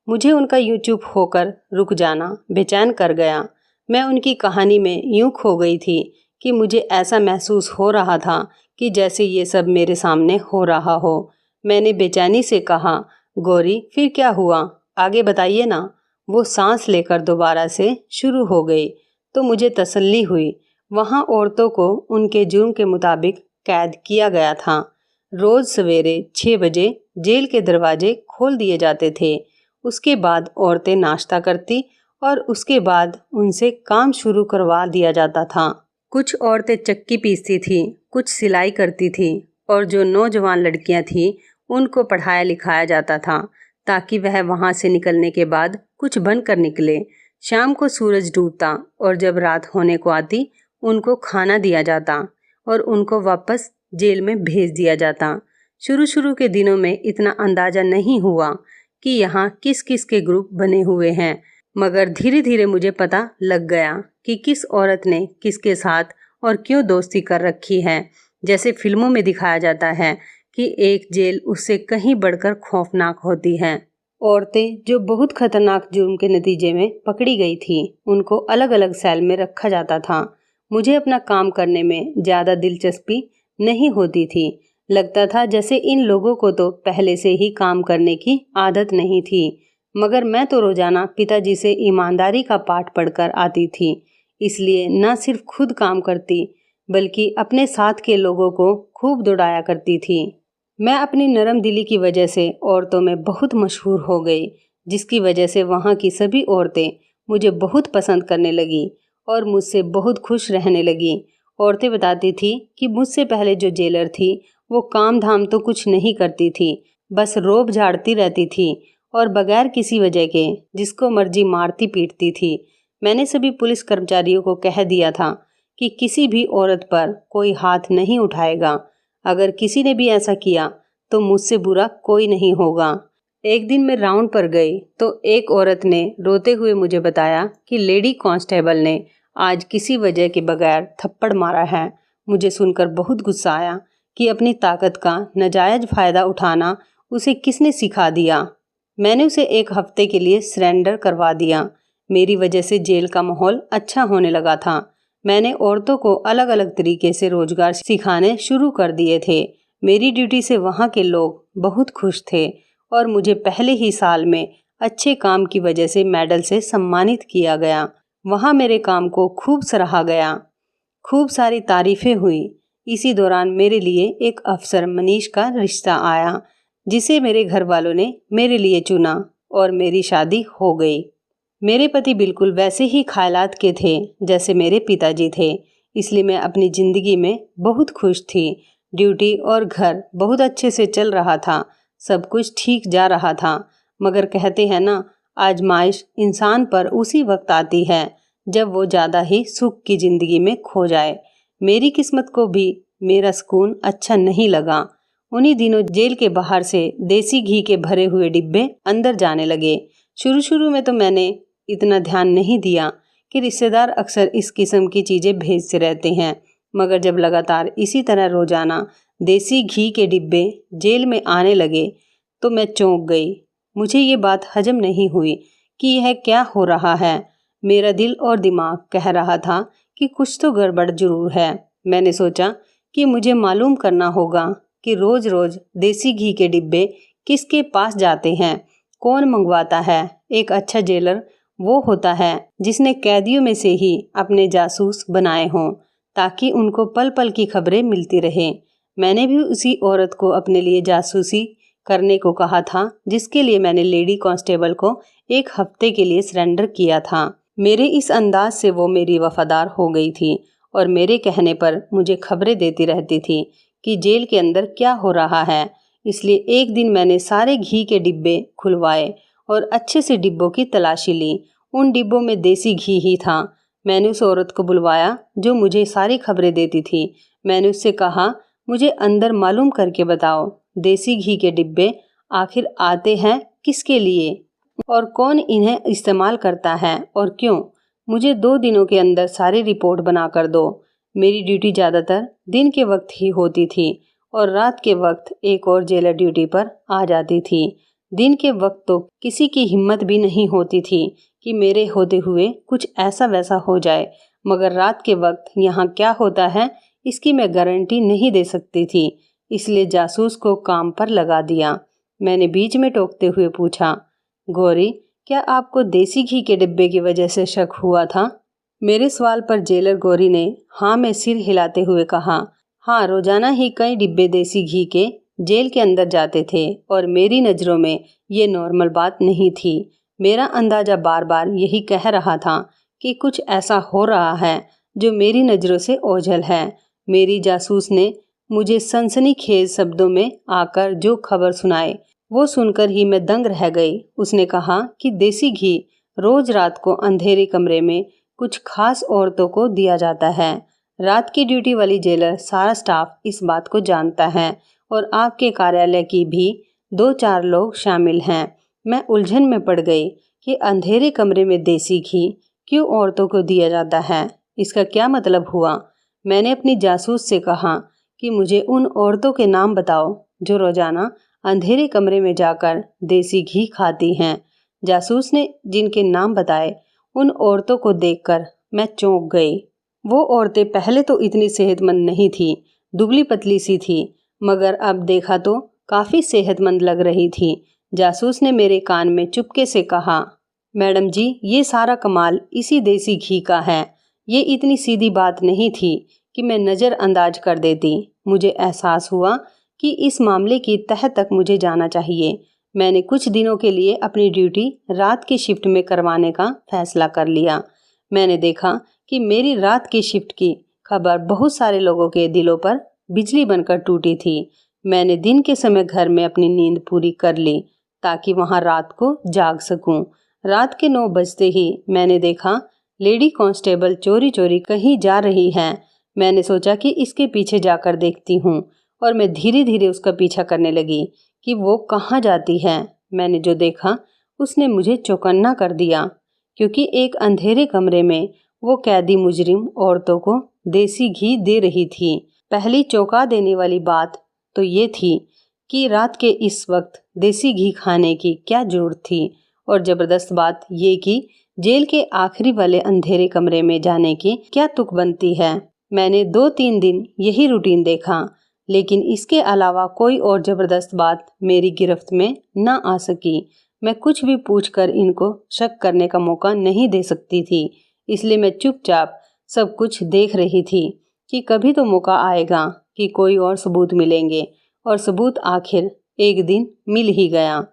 मुझे उनका यूं चुप होकर रुक जाना बेचैन कर गया। मैं उनकी कहानी में यूं खो गई थी कि मुझे ऐसा महसूस हो रहा था कि जैसे ये सब मेरे सामने हो रहा हो। मैंने बेचैनी से कहा, गौरी, फिर क्या हुआ, आगे बताइए ना। वो सांस लेकर दोबारा से शुरू हो गई तो मुझे तसल्ली हुई। वहाँ औरतों को उनके जुर्म के मुताबिक कैद किया गया था। रोज़ सवेरे 6 बजे जेल के दरवाजे खोल दिए जाते थे। उसके बाद औरतें नाश्ता करती और उसके बाद उनसे काम शुरू करवा दिया जाता था। कुछ औरतें चक्की पीसती थीं, कुछ सिलाई करती थीं, और जो नौजवान लड़कियां थीं उनको पढ़ाया लिखाया जाता था ताकि वह वहां से निकलने के बाद कुछ बनकर निकले। शाम को सूरज डूबता और जब रात होने को आती उनको खाना दिया जाता और उनको वापस जेल में भेज दिया जाता। शुरू शुरू के दिनों में इतना अंदाज़ा नहीं हुआ कि यहाँ किस किस के ग्रुप बने हुए हैं, मगर धीरे धीरे मुझे पता लग गया कि किस औरत ने किसके साथ और क्यों दोस्ती कर रखी है। जैसे फिल्मों में दिखाया जाता है कि एक जेल उससे कहीं बढ़कर खौफनाक होती है। औरतें जो बहुत खतरनाक जुर्म के नतीजे में पकड़ी गई थी उनको अलग अलग सेल में रखा जाता था। मुझे अपना काम करने में ज़्यादा दिलचस्पी नहीं होती थी। लगता था जैसे इन लोगों को तो पहले से ही काम करने की आदत नहीं थी, मगर मैं तो रोजाना पिताजी से ईमानदारी का पाठ पढ़कर आती थी, इसलिए न सिर्फ खुद काम करती बल्कि अपने साथ के लोगों को खूब दौड़ाया करती थी। मैं अपनी नरम दिली की वजह से औरतों में बहुत मशहूर हो गई, जिसकी वजह से वहाँ की सभी औरतें मुझे बहुत पसंद करने लगी और मुझसे बहुत खुश रहने लगी। औरतें बताती थी कि मुझसे पहले जो जेलर थी वो काम धाम तो कुछ नहीं करती थी, बस रोब झाड़ती रहती थी और बगैर किसी वजह के जिसको मर्जी मारती पीटती थी। मैंने सभी पुलिस कर्मचारियों को कह दिया था कि किसी भी औरत पर कोई हाथ नहीं उठाएगा। अगर किसी ने भी ऐसा किया तो मुझसे बुरा कोई नहीं होगा। एक दिन मैं राउंड पर गई तो एक औरत ने रोते हुए मुझे बताया कि लेडी कांस्टेबल ने आज किसी वजह के बगैर थप्पड़ मारा है। मुझे सुनकर बहुत गुस्सा आया कि अपनी ताकत का नाजायज फ़ायदा उठाना उसे किसने सिखा दिया। मैंने उसे एक हफ्ते के लिए सरेंडर करवा दिया। मेरी वजह से जेल का माहौल अच्छा होने लगा था। मैंने औरतों को अलग अलग तरीके से रोजगार सिखाने शुरू कर दिए थे। मेरी ड्यूटी से वहाँ के लोग बहुत खुश थे और मुझे पहले ही साल में अच्छे काम की वजह से मेडल से सम्मानित किया गया। वहाँ मेरे काम को खूब सराहा गया, खूब सारी तारीफें हुई। इसी दौरान मेरे लिए एक अफसर मनीष का रिश्ता आया, जिसे मेरे घर वालों ने मेरे लिए चुना और मेरी शादी हो गई। मेरे पति बिल्कुल वैसे ही ख़यालात के थे जैसे मेरे पिताजी थे, इसलिए मैं अपनी ज़िंदगी में बहुत खुश थी। ड्यूटी और घर बहुत अच्छे से चल रहा था, सब कुछ ठीक जा रहा था। मगर कहते हैं ना, आजमाइश इंसान पर उसी वक्त आती है जब वो ज़्यादा ही सुख की ज़िंदगी में खो जाए। मेरी किस्मत को भी मेरा सुकून अच्छा नहीं लगा। उन्हीं दिनों जेल के बाहर से देसी घी के भरे हुए डिब्बे अंदर जाने लगे। शुरू में तो मैंने इतना ध्यान नहीं दिया कि रिश्तेदार अक्सर इस किस्म की चीज़ें भेजते रहते हैं, मगर जब लगातार इसी तरह रोजाना देसी घी के डिब्बे जेल में आने लगे तो मैं चौंक गई। मुझे ये बात हजम नहीं हुई कि यह क्या हो रहा है। मेरा दिल और दिमाग कह रहा था कि कुछ तो गड़बड़ जरूर है। मैंने सोचा कि मुझे मालूम करना होगा कि रोज रोज देसी घी के डिब्बे किसके पास जाते हैं, कौन मंगवाता है। एक अच्छा जेलर वो होता है जिसने कैदियों में से ही अपने जासूस बनाए हों, ताकि उनको पल पल की खबरें मिलती रहें। मैंने भी उसी औरत को अपने लिए जासूसी करने को कहा था, जिसके लिए मैंने लेडी कांस्टेबल को एक हफ्ते के लिए सरेंडर किया था। मेरे इस अंदाज से वो मेरी वफादार हो गई थी और मेरे कहने पर मुझे खबरें देती रहती थी कि जेल के अंदर क्या हो रहा है। इसलिए एक दिन मैंने सारे घी के डिब्बे खुलवाए और अच्छे से डिब्बों की तलाशी ली। उन डिब्बों में देसी घी ही था। मैंने उस औरत को बुलवाया जो मुझे सारी खबरें देती थी। मैंने उससे कहा, मुझे अंदर मालूम करके बताओ, देसी घी के डिब्बे आखिर आते हैं किसके लिए और कौन इन्हें इस्तेमाल करता है और क्यों। मुझे 2 दिनों के अंदर सारी रिपोर्ट बना कर दो। मेरी ड्यूटी ज़्यादातर दिन के वक्त ही होती थी और रात के वक्त एक और जेलर ड्यूटी पर आ जाती थी। दिन के वक्त तो किसी की हिम्मत भी नहीं होती थी कि मेरे होते हुए कुछ ऐसा वैसा हो जाए, मगर रात के वक्त यहाँ क्या होता है इसकी मैं गारंटी नहीं दे सकती थी। इसलिए जासूस को काम पर लगा दिया। मैंने बीच में टोकते हुए पूछा, गौरी, क्या आपको देसी घी के डिब्बे की वजह से शक हुआ था? मेरे सवाल पर जेलर गौरी ने हाँ में सिर हिलाते हुए कहा, हाँ, रोजाना ही कई डिब्बे देसी घी के जेल के अंदर जाते थे और मेरी नज़रों में ये नॉर्मल बात नहीं थी। मेरा अंदाजा बार बार यही कह रहा था कि कुछ ऐसा हो रहा है जो मेरी नज़रों से ओझल है। मेरी जासूस ने मुझे सनसनीखेज शब्दों में आकर जो खबर सुनाए वो सुनकर ही मैं दंग रह गई। उसने कहा कि देसी घी रोज रात को अंधेरे कमरे में कुछ खास औरतों को दिया जाता है। रात की ड्यूटी वाली जेलर सारा स्टाफ इस बात को जानता है और आपके कार्यालय की भी 2-4 लोग शामिल हैं। मैं उलझन में पड़ गई कि अंधेरे कमरे में देसी घी क्यों औरतों को दिया जाता है, इसका क्या मतलब हुआ। मैंने अपनी जासूस से कहा कि मुझे उन औरतों के नाम बताओ जो रोजाना अंधेरे कमरे में जाकर देसी घी खाती हैं। जासूस ने जिनके नाम बताए उन औरतों को देखकर मैं चौंक गई। वो औरतें पहले तो इतनी सेहतमंद नहीं थी, दुबली पतली सी थी, मगर अब देखा तो काफ़ी सेहतमंद लग रही थी। जासूस ने मेरे कान में चुपके से कहा, मैडम जी, ये सारा कमाल इसी देसी घी का है। ये इतनी सीधी बात नहीं थी कि मैं नज़रअंदाज कर देती। मुझे एहसास हुआ कि इस मामले की तह तक मुझे जाना चाहिए। मैंने कुछ दिनों के लिए अपनी ड्यूटी रात की शिफ्ट में करवाने का फैसला कर लिया। मैंने देखा कि मेरी रात की शिफ्ट की खबर बहुत सारे लोगों के दिलों पर बिजली बनकर टूटी थी। मैंने दिन के समय घर में अपनी नींद पूरी कर ली ताकि वहां रात को जाग सकूं। रात के 9 बजते ही मैंने देखा लेडी कांस्टेबल चोरी चोरी कहीं जा रही है। मैंने सोचा कि इसके पीछे जाकर देखती हूँ और मैं धीरे धीरे उसका पीछा करने लगी कि वो कहाँ जाती है। मैंने जो देखा उसने मुझे चौकन्ना कर दिया, क्योंकि एक अंधेरे कमरे में वो कैदी मुजरिम औरतों को देसी घी दे रही थी। पहली चौंका देने वाली बात तो ये थी कि रात के इस वक्त देसी घी खाने की क्या जरूरत थी, और जबरदस्त बात ये कि जेल के आखिरी वाले अंधेरे कमरे में जाने की क्या तुक बनती है। मैंने 2-3 दिन यही रूटीन देखा, लेकिन इसके अलावा कोई और जबरदस्त बात मेरी गिरफ्त में न आ सकी। मैं कुछ भी पूछकर इनको शक करने का मौका नहीं दे सकती थी, इसलिए मैं चुपचाप सब कुछ देख रही थी कि कभी तो मौका आएगा कि कोई और सबूत मिलेंगे, और सबूत आखिर एक दिन मिल ही गया।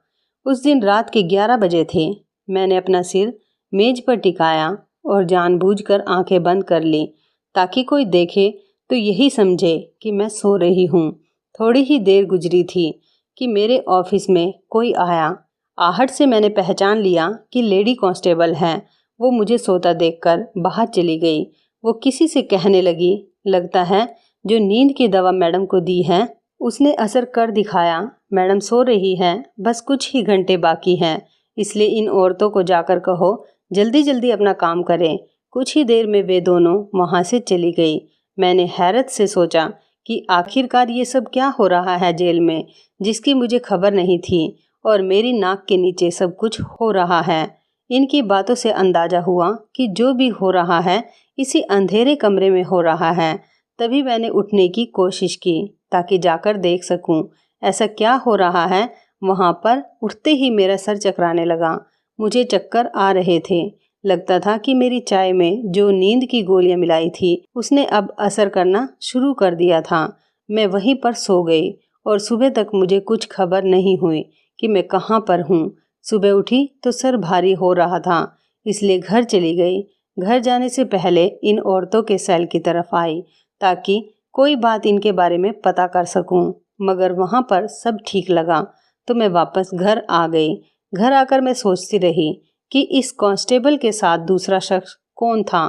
उस दिन रात के 11 बजे थे। मैंने अपना सिर मेज पर टिकाया और जानबूझकर आंखें बंद कर ली ताकि कोई देखे तो यही समझे कि मैं सो रही हूँ। थोड़ी ही देर गुजरी थी कि मेरे ऑफिस में कोई आया। आहट से मैंने पहचान लिया कि लेडी कांस्टेबल है। वो मुझे सोता देखकर बाहर चली गई। वो किसी से कहने लगी, लगता है जो नींद की दवा मैडम को दी है उसने असर कर दिखाया। मैडम सो रही है, बस कुछ ही घंटे बाकी हैं, इसलिए इन औरतों को जाकर कहो जल्दी जल्दी अपना काम करें। कुछ ही देर में वे दोनों वहां से चली गई। मैंने हैरत से सोचा कि आखिरकार ये सब क्या हो रहा है जेल में, जिसकी मुझे खबर नहीं थी, और मेरी नाक के नीचे सब कुछ हो रहा है। इनकी बातों से अंदाजा हुआ कि जो भी हो रहा है इसी अंधेरे कमरे में हो रहा है। तभी मैंने उठने की कोशिश की ताकि जाकर देख सकूं ऐसा क्या हो रहा है। वहां पर उठते ही मेरा सर चकराने लगा। मुझे चक्कर आ रहे थे। लगता था कि मेरी चाय में जो नींद की गोलियां मिलाई थी उसने अब असर करना शुरू कर दिया था। मैं वहीं पर सो गई और सुबह तक मुझे कुछ खबर नहीं हुई कि मैं कहाँ पर हूँ। सुबह उठी तो सर भारी हो रहा था, इसलिए घर चली गई। घर जाने से पहले इन औरतों के सेल की तरफ आई ताकि कोई बात इनके बारे में पता कर सकूं, मगर वहां पर सब ठीक लगा तो मैं वापस घर आ गई। घर आकर मैं सोचती रही कि इस कांस्टेबल के साथ दूसरा शख्स कौन था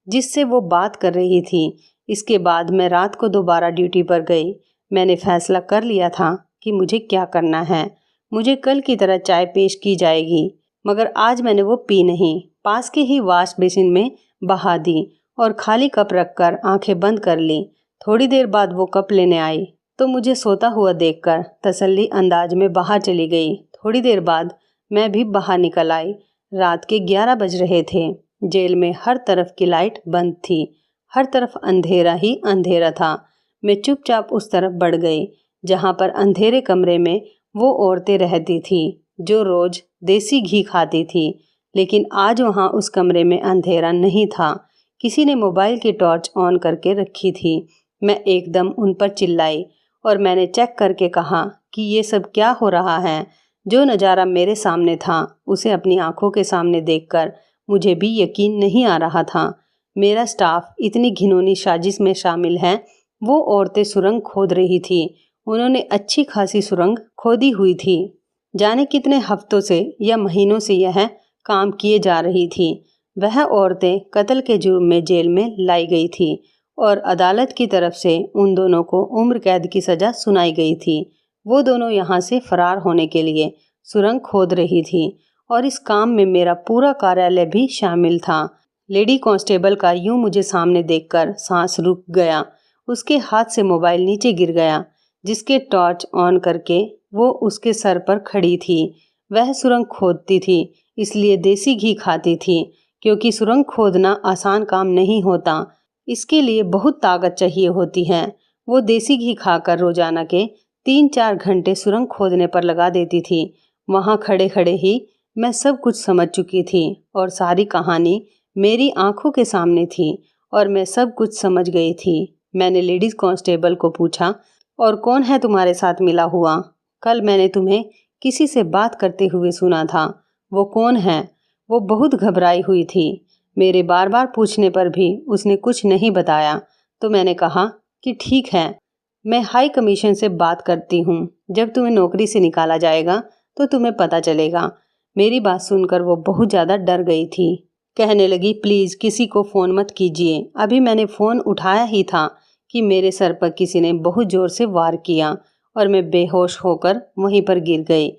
जिससे वो बात कर रही थी। इसके बाद मैं रात को दोबारा ड्यूटी पर गई। मैंने फैसला कर लिया था कि मुझे क्या करना है। मुझे कल की तरह चाय पेश की जाएगी, मगर आज मैंने वो पी नहीं। पास के ही वॉश बेसिन में बहा दी और खाली कप रखकर आंखें बंद कर ली। थोड़ी देर बाद वो कप लेने आई तो मुझे सोता हुआ देखकर तसल्ली अंदाज में बाहर चली गई। थोड़ी देर बाद मैं भी बाहर निकल आई। रात के 11 बज रहे थे। जेल में हर तरफ की लाइट बंद थी। हर तरफ अंधेरा ही अंधेरा था। मैं चुपचाप उस तरफ बढ़ गई जहां पर अंधेरे कमरे में वो औरतें रहती थी जो रोज देसी घी खाती थी, लेकिन आज वहां उस कमरे में अंधेरा नहीं था। किसी ने मोबाइल की टॉर्च ऑन करके रखी थी। मैं एकदम उन पर चिल्लाई और मैंने चेक करके कहा कि ये सब क्या हो रहा है। जो नज़ारा मेरे सामने था उसे अपनी आंखों के सामने देखकर मुझे भी यकीन नहीं आ रहा था। मेरा स्टाफ इतनी घिनौनी साजिश में शामिल है। वो औरतें सुरंग खोद रही थी। उन्होंने अच्छी खासी सुरंग खोदी हुई थी। जाने कितने हफ्तों से या महीनों से यह काम किए जा रही थी। वह औरतें कत्ल के जुर्म में जेल में लाई गई थी और अदालत की तरफ से उन दोनों को उम्र कैद की सज़ा सुनाई गई थी। वो दोनों यहाँ से फरार होने के लिए सुरंग खोद रही थी और इस काम में मेरा पूरा कार्यालय भी शामिल था। लेडी कांस्टेबल का यूं मुझे सामने देखकर सांस रुक गया। उसके हाथ से मोबाइल नीचे गिर गया, जिसके टॉर्च ऑन करके वो उसके सर पर खड़ी थी। वह सुरंग खोदती थी, इसलिए देसी घी खाती थी, क्योंकि सुरंग खोदना आसान काम नहीं होता। इसके लिए बहुत ताकत चाहिए होती है। वो देसी घी खाकर रोजाना के 3-4 घंटे सुरंग खोदने पर लगा देती थी। वहाँ खड़े खड़े ही मैं सब कुछ समझ चुकी थी और सारी कहानी मेरी आंखों के सामने थी और मैं सब कुछ समझ गई थी। मैंने लेडीज कांस्टेबल को पूछा, और कौन है तुम्हारे साथ मिला हुआ? कल मैंने तुम्हें किसी से बात करते हुए सुना था। वो कौन है? वो बहुत घबराई हुई थी। मेरे बार बार पूछने पर भी उसने कुछ नहीं बताया, तो मैंने कहा कि ठीक है, मैं हाई कमीशन से बात करती हूँ। जब तुम्हें नौकरी से निकाला जाएगा तो तुम्हें पता चलेगा। मेरी बात सुनकर वो बहुत ज़्यादा डर गई थी। कहने लगी, प्लीज़ किसी को फ़ोन मत कीजिए। अभी मैंने फ़ोन उठाया ही था कि मेरे सर पर किसी ने बहुत ज़ोर से वार किया और मैं बेहोश होकर वहीं पर गिर गई।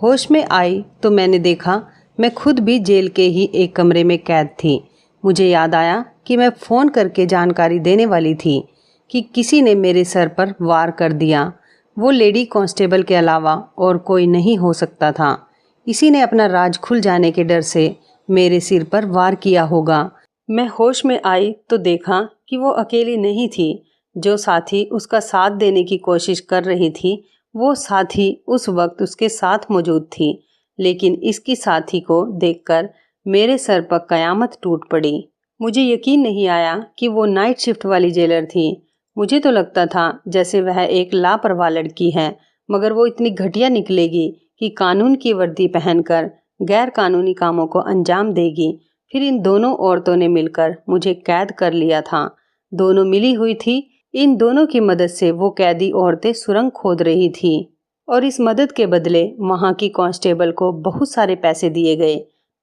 होश में आई तो मैंने देखा मैं खुद भी जेल के ही एक कमरे में कैद थी। मुझे याद आया कि मैं फ़ोन करके जानकारी देने वाली थी कि किसी ने मेरे सर पर वार कर दिया। वो लेडी कांस्टेबल के अलावा और कोई नहीं हो सकता था। इसी ने अपना राज खुल जाने के डर से मेरे सिर पर वार किया होगा। मैं होश में आई तो देखा कि वो अकेली नहीं थी। जो साथी उसका साथ देने की कोशिश कर रही थी वो साथी उस वक्त उसके साथ मौजूद थी। लेकिन इसकी साथी को देखकर मेरे सर पर कयामत टूट पड़ी। मुझे यकीन नहीं आया कि वो नाइट शिफ्ट वाली जेलर थी। मुझे तो लगता था जैसे वह एक लापरवाह लड़की है, मगर वो इतनी घटिया निकलेगी कि कानून की वर्दी पहनकर गैर कानूनी कामों को अंजाम देगी। फिर इन दोनों औरतों ने मिलकर मुझे कैद कर लिया था। दोनों मिली हुई थी। इन दोनों की मदद से वो कैदी औरतें सुरंग खोद रही थी और इस मदद के बदले वहाँ की कांस्टेबल को बहुत सारे पैसे दिए गए।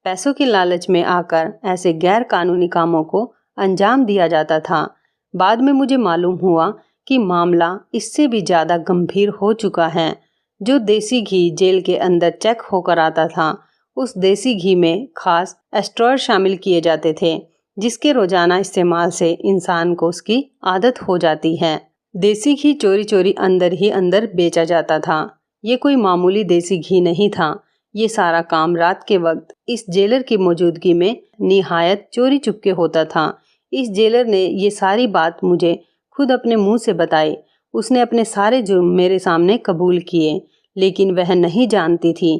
पैसों की लालच में आकर ऐसे गैर कानूनी कामों को अंजाम दिया जाता था। बाद में मुझे मालूम हुआ कि मामला इससे भी ज़्यादा गंभीर हो चुका है। जो देसी घी जेल के अंदर चेक होकर आता था, उस देसी घी में खास एस्ट्रॉयड शामिल किए जाते थे, जिसके रोजाना इस्तेमाल से इंसान को उसकी आदत हो जाती है। देसी घी चोरी चोरी अंदर ही अंदर बेचा जाता था। ये कोई मामूली देसी घी नहीं था। ये सारा काम रात के वक्त इस जेलर की मौजूदगी में निहायत चोरी चुपके होता था। इस जेलर ने ये सारी बात मुझे खुद अपने मुंह से बताई। उसने अपने सारे जुर्म मेरे सामने कबूल किए, लेकिन वह नहीं जानती थी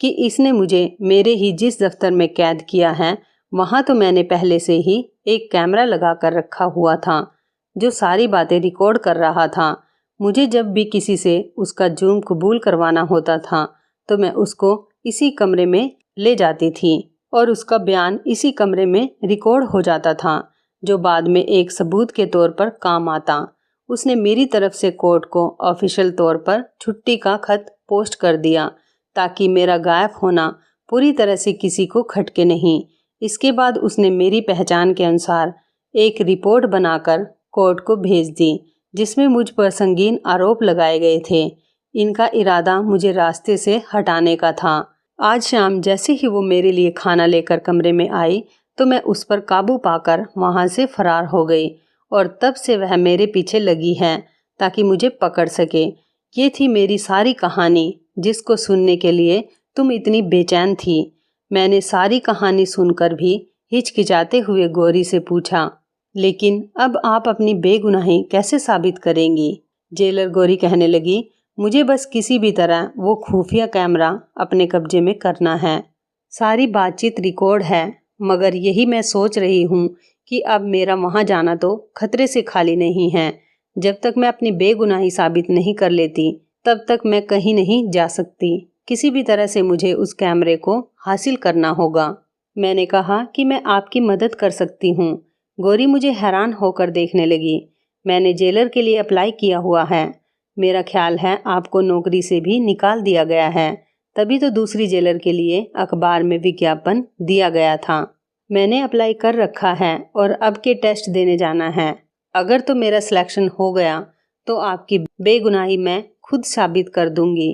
कि इसने मुझे मेरे ही जिस दफ्तर में कैद किया है, वहाँ तो मैंने पहले से ही एक कैमरा लगा कर रखा हुआ था जो सारी बातें रिकॉर्ड कर रहा था। मुझे जब भी किसी से उसका जुर्म कबूल करवाना होता था तो मैं उसको इसी कमरे में ले जाती थी और उसका बयान इसी कमरे में रिकॉर्ड हो जाता था, जो बाद में एक सबूत के तौर पर काम आता। उसने मेरी तरफ से कोर्ट को ऑफिशियल तौर पर छुट्टी का खत पोस्ट कर दिया ताकि मेरा गायब होना पूरी तरह से किसी को खटके नहीं। इसके बाद उसने मेरी पहचान के अनुसार एक रिपोर्ट बनाकर कोर्ट को भेज दी, जिसमें मुझ पर संगीन आरोप लगाए गए थे। इनका इरादा मुझे रास्ते से हटाने का था। आज शाम जैसे ही वो मेरे लिए खाना लेकर कमरे में आई तो मैं उस पर काबू पाकर वहाँ से फरार हो गई और तब से वह मेरे पीछे लगी है ताकि मुझे पकड़ सके। ये थी मेरी सारी कहानी, जिसको सुनने के लिए तुम इतनी बेचैन थी। मैंने सारी कहानी सुनकर भी हिचकिचाते हुए गौरी से पूछा, लेकिन अब आप अपनी बेगुनाही कैसे साबित करेंगी? जेलर गौरी कहने लगी, मुझे बस किसी भी तरह वो खुफिया कैमरा अपने कब्जे में करना है। सारी बातचीत रिकॉर्ड है, मगर यही मैं सोच रही हूँ कि अब मेरा वहाँ जाना तो खतरे से खाली नहीं है। जब तक मैं अपनी बेगुनाही साबित नहीं कर लेती तब तक मैं कहीं नहीं जा सकती। किसी भी तरह से मुझे उस कैमरे को हासिल करना होगा। मैंने कहा कि मैं आपकी मदद कर सकती हूँ। गौरी मुझे हैरान होकर देखने लगी। मैंने जेलर के लिए अप्लाई किया हुआ है। मेरा ख्याल है आपको नौकरी से भी निकाल दिया गया है, तभी तो दूसरी जेलर के लिए अखबार में विज्ञापन दिया गया था। मैंने अप्लाई कर रखा है और अब के टेस्ट देने जाना है। अगर तो मेरा सिलेक्शन हो गया तो आपकी बेगुनाही मैं खुद साबित कर दूंगी।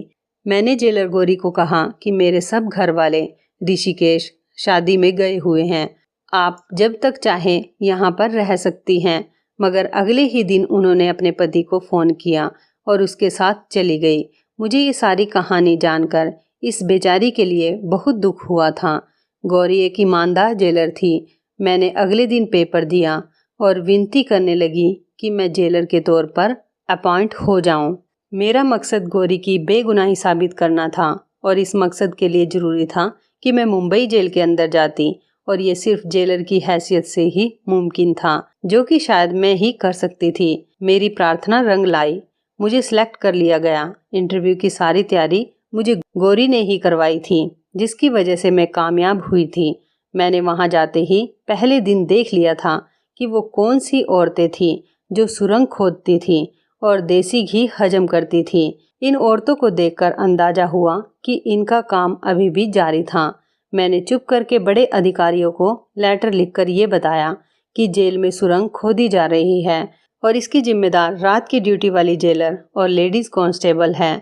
मैंने जेलर गौरी को कहा कि मेरे सब घर वाले ऋषिकेश शादी में गए हुए हैं। आप जब तक चाहें यहाँ पर रह सकती हैं। मगर अगले ही दिन उन्होंने अपने पति को फ़ोन किया और उसके साथ चली गई। मुझे ये सारी कहानी जानकर इस बेचारी के लिए बहुत दुख हुआ था। गौरी एक ईमानदार जेलर थी। मैंने अगले दिन पेपर दिया और विनती करने लगी कि मैं जेलर के तौर पर अपॉइंट हो जाऊं। मेरा मकसद गौरी की बेगुनाही साबित करना था और इस मकसद के लिए ज़रूरी था कि मैं मुंबई जेल के अंदर जाती, और ये सिर्फ जेलर की हैसियत से ही मुमकिन था, जो कि शायद मैं ही कर सकती थी। मेरी प्रार्थना रंग लाई। मुझे सिलेक्ट कर लिया गया। इंटरव्यू की सारी तैयारी मुझे गौरी ने ही करवाई थी, जिसकी वजह से मैं कामयाब हुई थी। मैंने वहां जाते ही पहले दिन देख लिया था कि वो कौन सी औरतें थीं जो सुरंग खोदती थीं और देसी घी हजम करती थी। इन औरतों को देखकर अंदाजा हुआ कि इनका काम अभी भी जारी था। मैंने चुप करके बड़े अधिकारियों को लेटर लिखकर ये बताया कि जेल में सुरंग खोदी जा रही है और इसकी जिम्मेदार रात की ड्यूटी वाली जेलर और लेडीज कांस्टेबल है।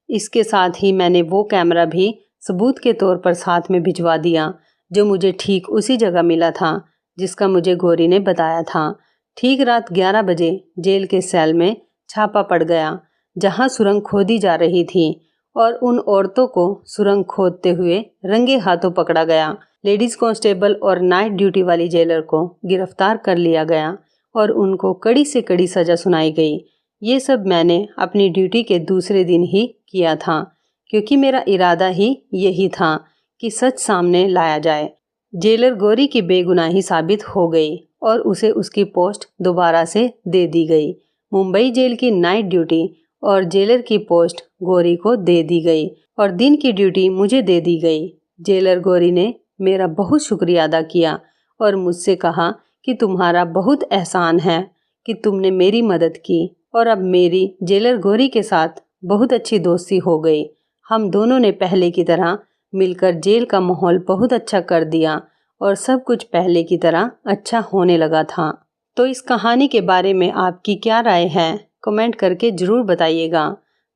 इसके साथ ही मैंने वो कैमरा भी सबूत के तौर पर साथ में भिजवा दिया जो मुझे ठीक उसी जगह मिला था जिसका मुझे गौरी ने बताया था। ठीक रात 11 बजे जेल के सेल में छापा पड़ गया जहां सुरंग खोदी जा रही थी और उन औरतों को सुरंग खोदते हुए रंगे हाथों पकड़ा गया। लेडीज कांस्टेबल और नाइट ड्यूटी वाली जेलर को गिरफ्तार कर लिया गया और उनको कड़ी से कड़ी सजा सुनाई गई। ये सब मैंने अपनी ड्यूटी के दूसरे दिन ही किया था क्योंकि मेरा इरादा ही यही था कि सच सामने लाया जाए। जेलर गौरी की बेगुनाही साबित हो गई और उसे उसकी पोस्ट दोबारा से दे दी गई। मुंबई जेल की नाइट ड्यूटी और जेलर की पोस्ट गौरी को दे दी गई और दिन की ड्यूटी मुझे दे दी गई। जेलर गौरी ने मेरा बहुत शुक्रिया अदा किया और मुझसे कहा कि तुम्हारा बहुत एहसान है कि तुमने मेरी मदद की और अब मेरी जेलर गौरी के साथ बहुत अच्छी दोस्ती हो गई। हम दोनों ने पहले की तरह मिलकर जेल का माहौल बहुत अच्छा कर दिया और सब कुछ पहले की तरह अच्छा होने लगा था। तो इस कहानी के बारे में आपकी क्या राय है? कमेंट करके ज़रूर बताइएगा।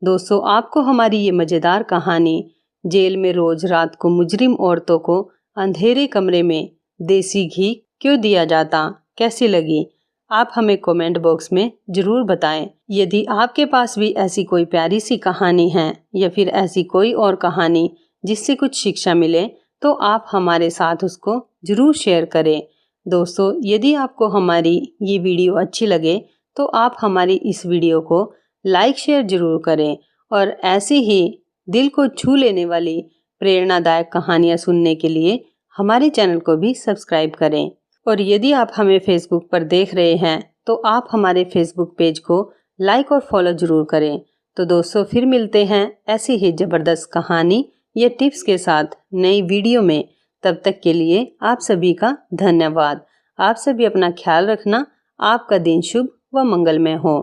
दोस्तों, आपको हमारी ये मज़ेदार कहानी जेल में रोज़ रात को मुजरिम औरतों को अंधेरे कमरे में देसी घी क्यों दिया जाता कैसी लगी? आप हमें कमेंट बॉक्स में ज़रूर बताएं। यदि आपके पास भी ऐसी कोई प्यारी सी कहानी है या फिर ऐसी कोई और कहानी जिससे कुछ शिक्षा मिले तो आप हमारे साथ उसको ज़रूर शेयर करें। दोस्तों, यदि आपको हमारी ये वीडियो अच्छी लगे तो आप हमारी इस वीडियो को लाइक शेयर ज़रूर करें और ऐसे ही दिल को छू लेने वाली प्रेरणादायक कहानियाँ सुनने के लिए हमारे चैनल को भी सब्सक्राइब करें। और यदि आप हमें फेसबुक पर देख रहे हैं तो आप हमारे फेसबुक पेज को लाइक और फॉलो ज़रूर करें। तो दोस्तों, फिर मिलते हैं ऐसी ही ज़बरदस्त कहानी या टिप्स के साथ नई वीडियो में। तब तक के लिए आप सभी का धन्यवाद। आप सभी अपना ख्याल रखना। आपका दिन शुभ व मंगलमय हो।